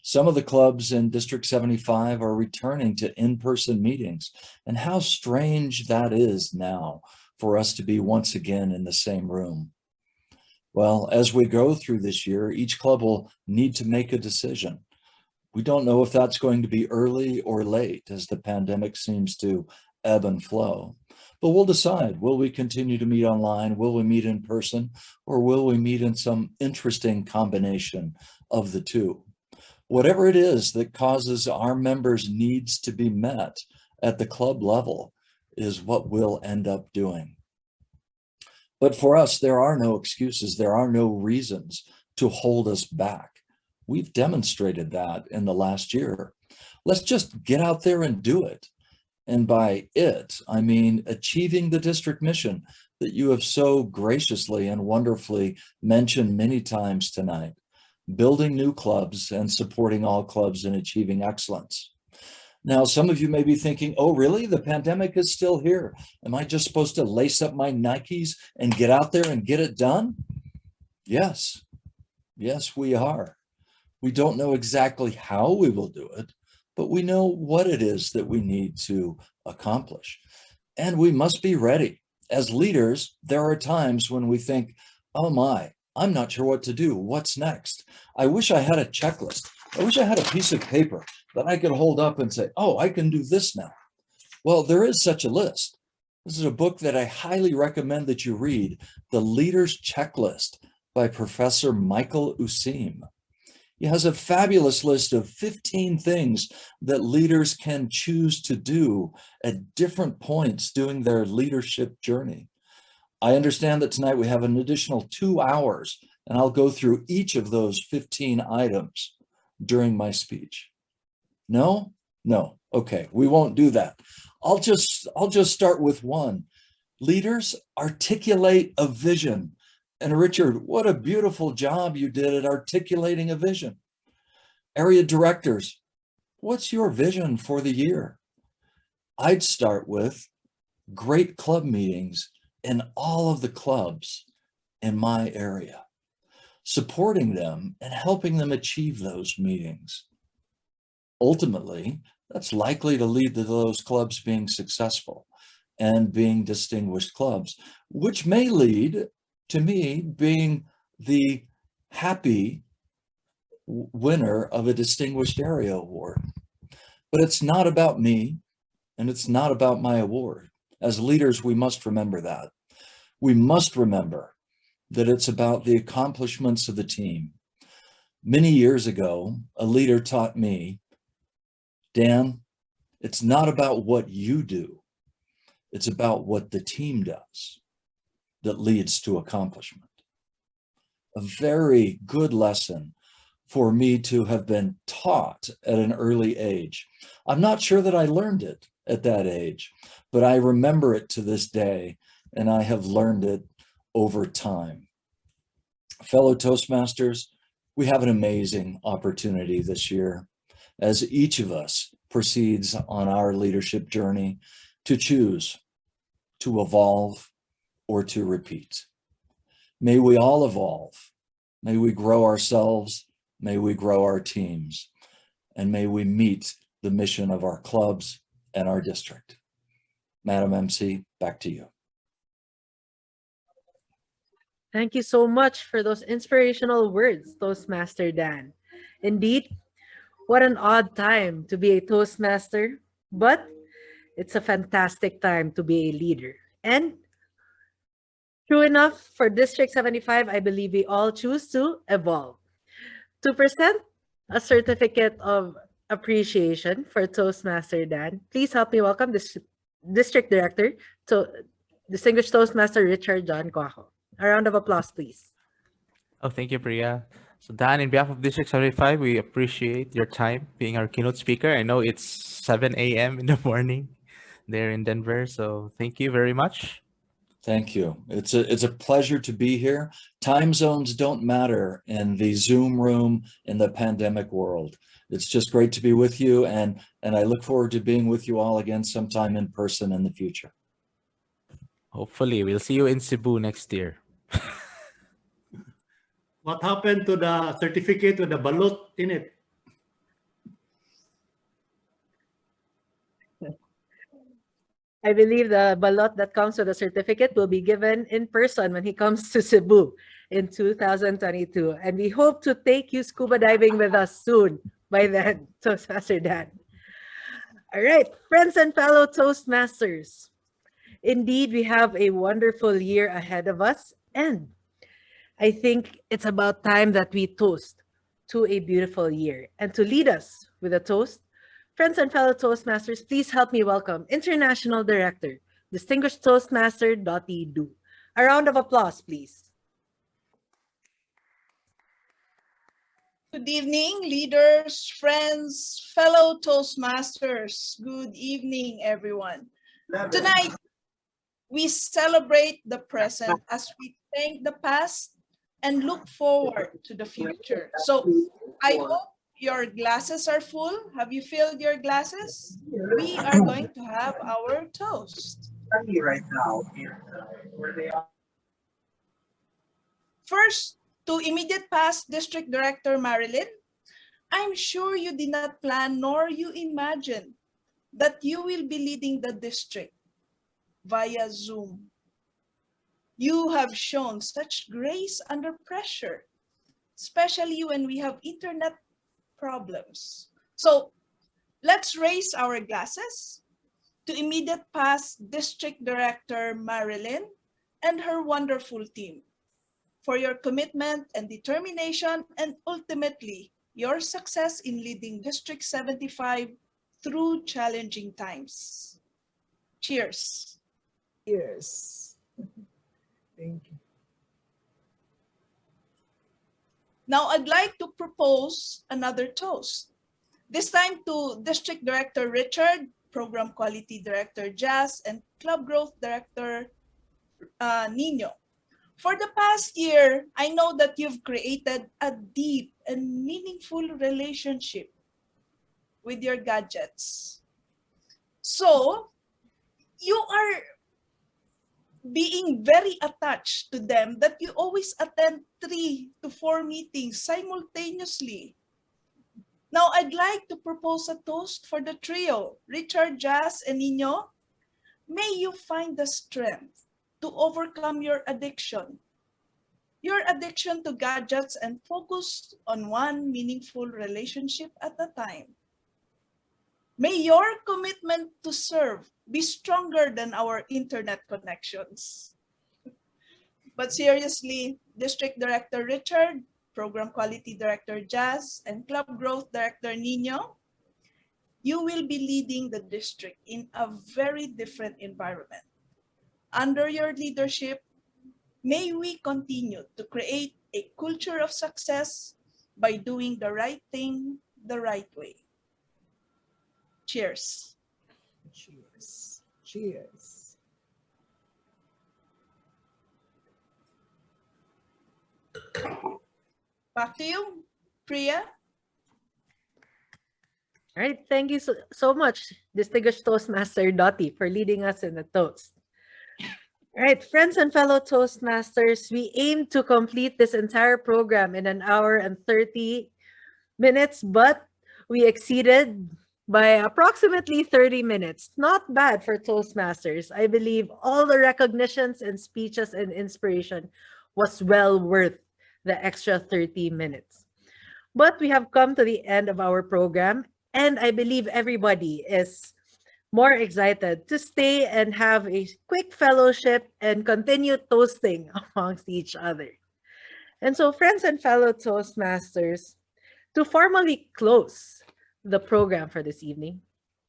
Some of the clubs in District 75 are returning to in-person meetings, and how strange that is now for us to be once again in the same room. Well, as we go through this year, each club will need to make a decision. We don't know if that's going to be early or late as the pandemic seems to ebb and flow, but we'll decide. Will we continue to meet online? Will we meet in person? Or will we meet in some interesting combination of the two? Whatever it is that causes our members' needs to be met at the club level is what we'll end up doing. But for us, there are no excuses. There are no reasons to hold us back. We've demonstrated that in the last year. Let's just get out there and do it. And by it, I mean achieving the district mission that you have so graciously and wonderfully mentioned many times tonight. Building new clubs and supporting all clubs in achieving excellence. Now, some of you may be thinking, oh, really? The pandemic is still here. Am I just supposed to lace up my Nikes and get out there and get it done? Yes. Yes, we are. We don't know exactly how we will do it, but we know what it is that we need to accomplish. And we must be ready. As leaders, there are times when we think, oh my, I'm not sure what to do. What's next? I wish I had a checklist. I wish I had a piece of paper that I could hold up and say, oh, I can do this now. Well, there is such a list. This is a book that I highly recommend that you read, The Leader's Checklist by Professor Michael Useem. He has a fabulous list of 15 things that leaders can choose to do at different points during their leadership journey. I understand that tonight we have an additional 2 hours, and I'll go through each of those 15 items during my speech. No? No. Okay, we won't do that. I'll just start with one. Leaders, articulate a vision. And Richard, what a beautiful job you did at articulating a vision. Area directors, what's your vision for the year? I'd start with great club meetings in all of the clubs in my area, supporting them and helping them achieve those meetings. Ultimately, that's likely to lead to those clubs being successful and being distinguished clubs, which may lead to me being the happy winner of a distinguished area award. But it's not about me, and it's not about my award. As leaders, we must remember that. We must remember that it's about the accomplishments of the team. Many years ago, a leader taught me, Dan, it's not about what you do. It's about what the team does that leads to accomplishment. A very good lesson for me to have been taught at an early age. I'm not sure that I learned it at that age, but I remember it to this day, and I have learned it over time. Fellow Toastmasters, we have an amazing opportunity this year as each of us proceeds on our leadership journey to choose, to evolve, or to repeat. May we all evolve. May we grow ourselves. May we grow our teams. And may we meet the mission of our clubs and our district. Madam MC, back to you. Thank you so much for those inspirational words, Toastmaster Dan. Indeed, what an odd time to be a Toastmaster, but it's a fantastic time to be a leader. And true enough, for District 75, I believe we all choose to evolve. To present a certificate of appreciation for Toastmaster Dan, please help me welcome District Director, Distinguished Toastmaster Richard John Cuajo. A round of applause, please. Oh, thank you, Priya. So Dan, in behalf of District 75, we appreciate your time being our keynote speaker. I know it's 7 a.m. in the morning there in Denver, so thank you very much. Thank you. It's a pleasure to be here. Time zones don't matter in the Zoom room in the pandemic world. It's just great to be with you, and I look forward to being with you all again sometime in person in the future. Hopefully, we'll see you in Cebu next year. What happened to the certificate with the balut in it? I believe the balot that comes with the certificate will be given in person when he comes to Cebu in 2022. And we hope to take you scuba diving with us soon by then, Toastmaster Dan. All right, friends and fellow Toastmasters. Indeed, we have a wonderful year ahead of us, and I think it's about time that we toast to a beautiful year. And to lead us with a toast, friends and fellow Toastmasters, please help me welcome International Director, Distinguished Toastmaster Dottie Du. A round of applause, please. Good evening, leaders, friends, fellow Toastmasters. Good evening, everyone. Tonight, we celebrate the present as we thank the past and look forward to the future. So I hope your glasses are full. Have you filled your glasses? We are going to have our toast. Right now, where they are. First, to immediate past District Director Marilyn, I'm sure you did not plan nor you imagine that you will be leading the district via Zoom. You have shown such grace under pressure, especially when we have internet problems. So let's raise our glasses to immediate past District Director Marilyn and her wonderful team for your commitment and determination, and ultimately your success in leading District 75 through challenging times. Cheers. Cheers. Thank you. Now I'd like to propose another toast. This time to District Director Richard, Program Quality Director Jazz, and Club Growth Director Nino. For the past year, I know that you've created a deep and meaningful relationship with your gadgets. So you are being very attached to them that you always attend 3 to 4 meetings simultaneously. Now, I'd like to propose a toast for the trio, Richard, Jazz, and Nino. May you find the strength to overcome your addiction to gadgets, and focus on one meaningful relationship at a time. May your commitment to serve be stronger than our internet connections. But seriously, District Director Richard, Program Quality Director Jazz, and Club Growth Director Nino, you will be leading the district in a very different environment. Under your leadership, may we continue to create a culture of success by doing the right thing the right way. Cheers. Cheers. Cheers. Back to you, Priya. All right, thank you so much, Distinguished Toastmaster Dottie, for leading us in the toast. All right, friends and fellow Toastmasters, we aim to complete this entire program in 1 hour and 30 minutes, but we exceeded by approximately 30 minutes. Not bad for Toastmasters. I believe all the recognitions and speeches and inspiration was well worth the extra 30 minutes. But we have come to the end of our program, and I believe everybody is more excited to stay and have a quick fellowship and continue toasting amongst each other. And so, friends and fellow Toastmasters, to formally close the program for this evening,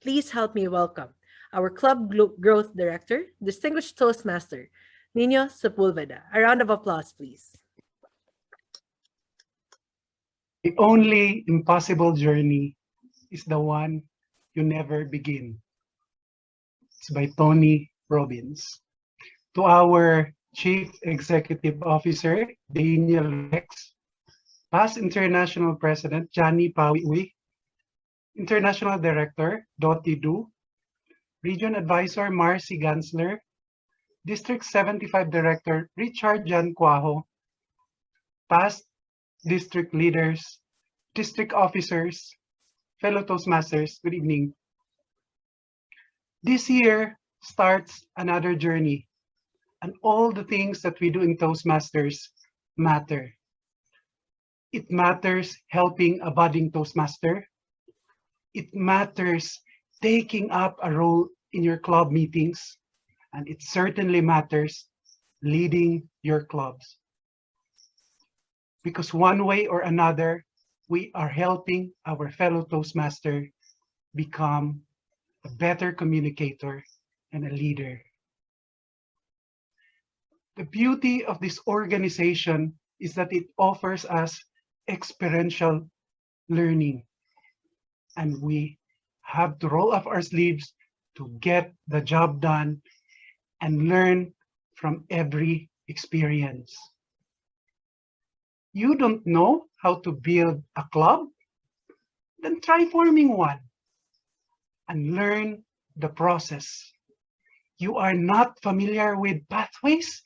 please help me welcome our Club Growth Director, Distinguished Toastmaster, Nino Sepulveda. A round of applause, please. The only impossible journey is the one you never begin. It's by Tony Robbins. To our Chief Executive Officer, Daniel Rex, past International President, Johnny Pawi, International Director, Dottie Du, Region Advisor, Marcy Gansler, District 75 Director, Richard Jan Cuajo, past district leaders, district officers, fellow Toastmasters, good evening. This year starts another journey, and all the things that we do in Toastmasters matter. It matters helping a budding Toastmaster. It matters taking up a role in your club meetings, and it certainly matters leading your clubs. Because one way or another, we are helping our fellow Toastmaster become a better communicator and a leader. The beauty of this organization is that it offers us experiential learning, and we have to roll up our sleeves to get the job done and learn from every experience. You don't know how to build a club? Then try forming one and learn the process. You are not familiar with pathways?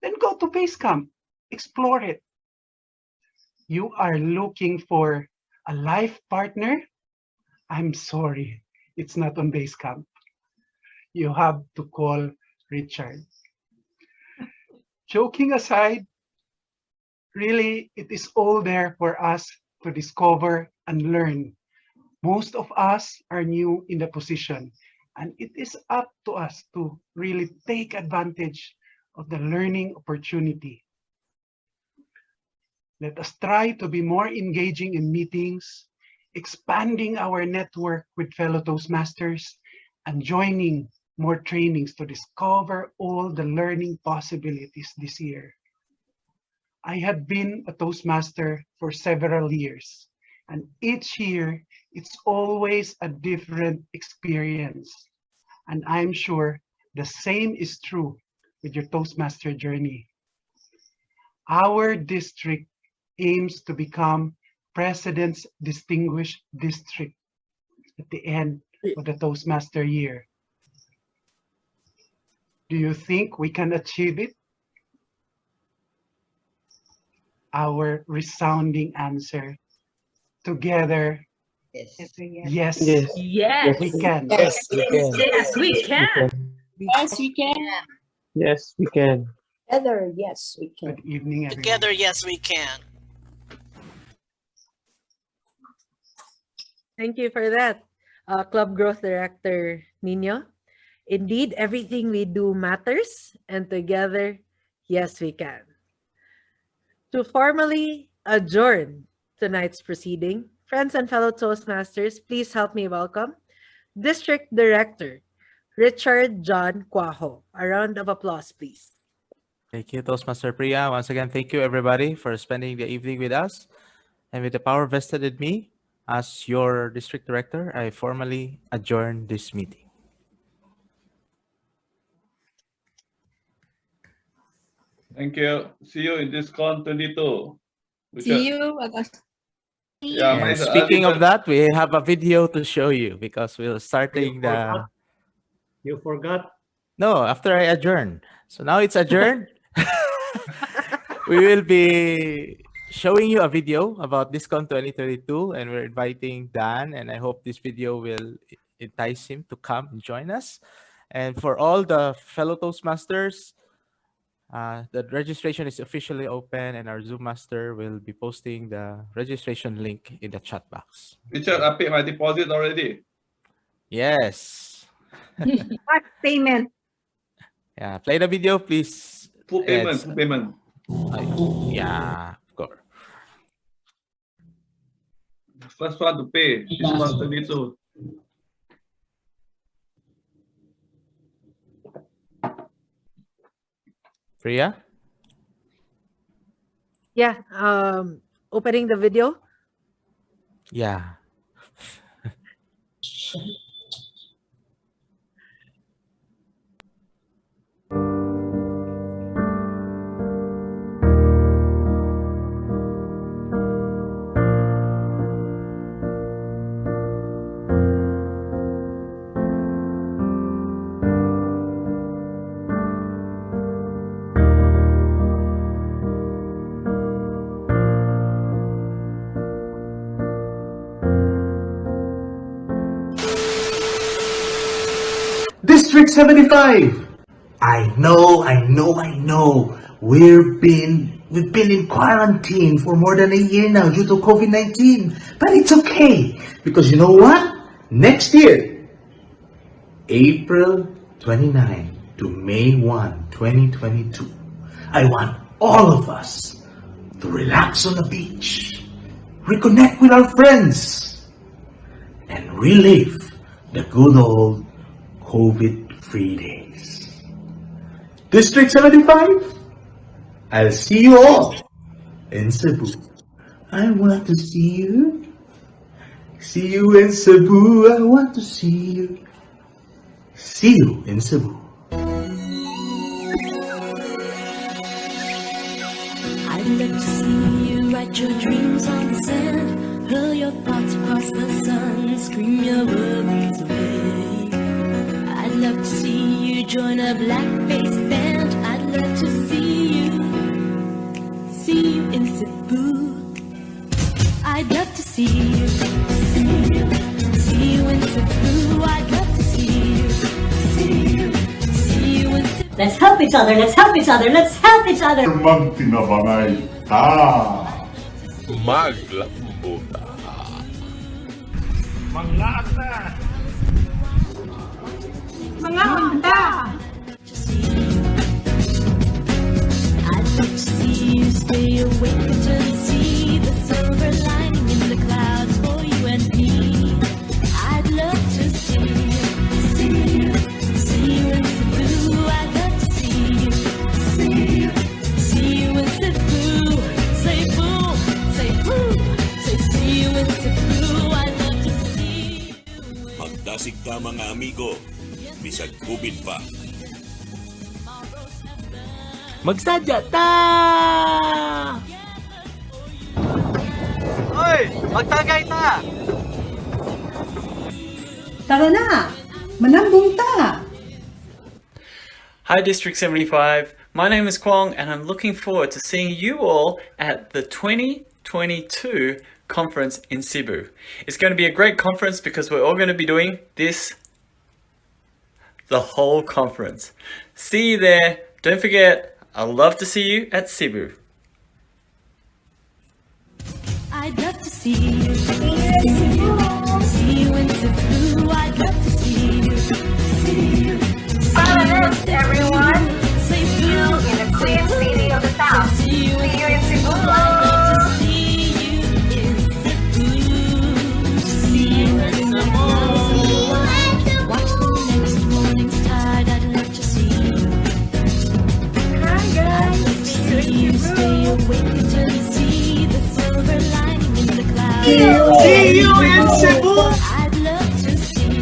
Then go to Basecamp, explore it. You are looking for a life partner? I'm sorry, it's not on Basecamp. You have to call Richard. Joking aside, really, it is all there for us to discover and learn. Most of us are new in the position, and it is up to us to really take advantage of the learning opportunity. Let us try to be more engaging in meetings, expanding our network with fellow Toastmasters, and joining more trainings to discover all the learning possibilities this year. I have been a Toastmaster for several years, and each year it's always a different experience. And I'm sure the same is true with your Toastmaster journey. Our district aims to become President's Distinguished District at the end of the Toastmaster year. Do you think we can achieve it? Our resounding answer, together, yes, Yes. we can. Yes, we can. Yes, we can. Yes, we can. Yes, we can. Together, yes, we can. Good evening, everyone. Together, yes, we can. Thank you for that, Club Growth Director Nino. Indeed, everything we do matters, and together, yes, we can. To formally adjourn tonight's proceeding, friends and fellow Toastmasters, please help me welcome District Director Richard John Cuajo. A round of applause, please. Thank you, Toastmaster Priya. Once again, thank you, everybody, for spending the evening with us. And with the power vested in me as your district director, I formally adjourn this meeting. Thank you. See you in DISCON 22. See you. Yeah, And speaking of that, we have a video to show you because we're starting the... You forgot No, after I adjourn. So now it's adjourned. We will be showing you a video about Discount 2022, and we're inviting Dan, and I hope this video will entice him to come and join us. And for all the fellow Toastmasters, the registration is officially open, and our Zoom master will be posting the registration link in the chat box. Richard, I paid my deposit already. Yes. What payment? Yeah, play the video, please. Full payment, Eds. full payment. Yeah, of course. First one to pay. This one 32. Priya? Yeah, opening the video. Yeah. District 75. I know. We've been in quarantine for more than a year now due to COVID-19. But it's okay because you know what? Next year, April 29 to May 1, 2022, I want all of us to relax on the beach, reconnect with our friends, and relive the good old COVID-free days. District 75, I'll see you all in Cebu. I want to see you. See you in Cebu. I want to see you. See you in Cebu. I'd love to see you write your dreams on the sand, hurl your thoughts across the sun, scream your worries away. I'd love to see you join a black-faced band. I'd love to see you in Cebu. I'd love to see you in Cebu. I'd love to see you in Cebu. Let's help each other, let's help each other, let's help each other. Magtinabangay ta. Maglambuta. Manglata. Mga unta. I'd love to see you stay awake until you see the silver lining in the clouds for you and me. I'd love to see you in Cebu. I'd love to see you in Cebu. Say boo, say see you in Cebu. I'd love to see you. Magdasig ka mga amigo, bisag COVID pa. Magsadya ta! Hoy! Magtagay ta! Tara na! Manambong ta! Hi District 75, my name is Kwong and I'm looking forward to seeing you all at the 2022 conference in Cebu. It's going to be a great conference because we're all going to be doing this the whole conference. See you there. Don't forget, I'd love to see you at Cebu. I'd love to see you in Cebu. I'd love to see you. Silence, everyone. See you in the Queen City of the South. See you in Cebu. Watch the next morning's tide. I'd love to see you. I'd love to see you stay awake until you see the silver lining in the clouds. See you in Cebu. I'd love to see you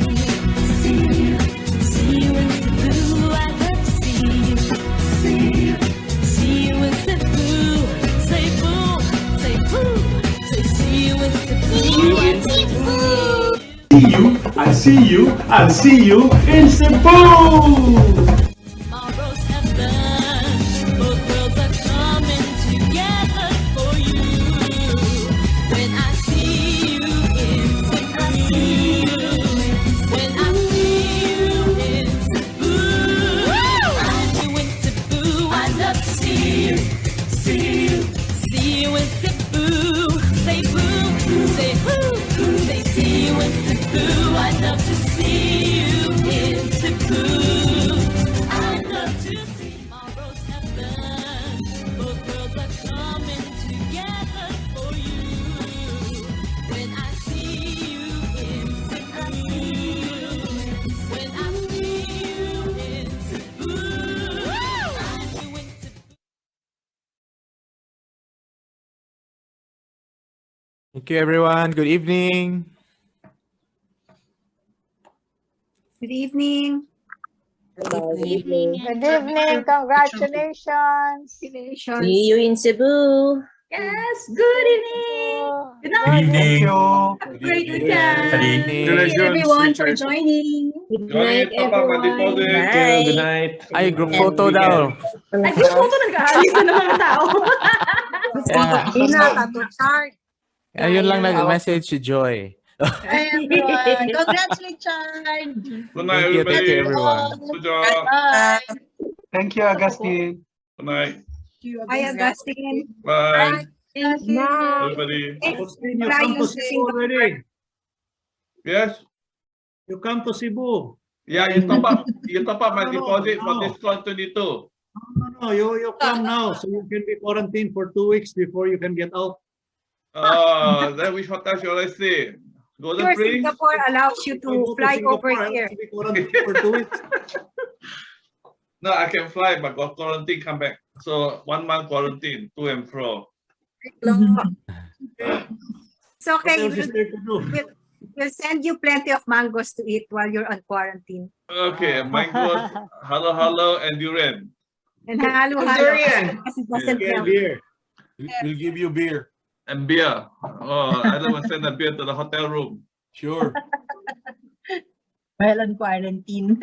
in Cebu. I'd love to see you in Cebu. Say boo, say see you in Cebu. I'll see you in Cebu. Thank you, everyone. Good evening. Good evening. Good evening. Good evening. Congratulations. Congratulations. See you in Cebu. Yes, good evening. Good night. Thank Evening. you. Great Good weekend. evening. Thanks everyone for joining. Good night, everyone. Good night. Ay, group And photo daw. Ay, group photo nag-aalis na ng mga tao. Yeah. Tato chart. Ayun lang nag-message si Joy. Hi everyone. Congratulations. Good night, Thank you, everybody. everyone. Good job. Bye. Thank you, Augustine. Good night. Hi, Augustine. Bye. Thank you. Everybody. Augustine, you come to Cebu already. Yes. You come to Cebu. Yeah, you top up my No, deposit for no. this call 22. No, you come now so you can be quarantined for 2 weeks before you can get out. Then which hotel should I stay? Golden Sure, Prince? Singapore allows you If I go to fly over Singapore, I here. have to be quarantined for 2 weeks. No, I can fly, but got quarantine, come back. So 1 month quarantine, to and fro. It's okay. What else is there to do? We'll send you plenty of mangoes to eat while you're on quarantine. Okay, mangoes, halo, and durian. And halo Durian. because it doesn't Yeah, help. beer. We'll give you beer. And beer. Oh, I don't want to send a beer to the hotel room. Sure. While on quarantine.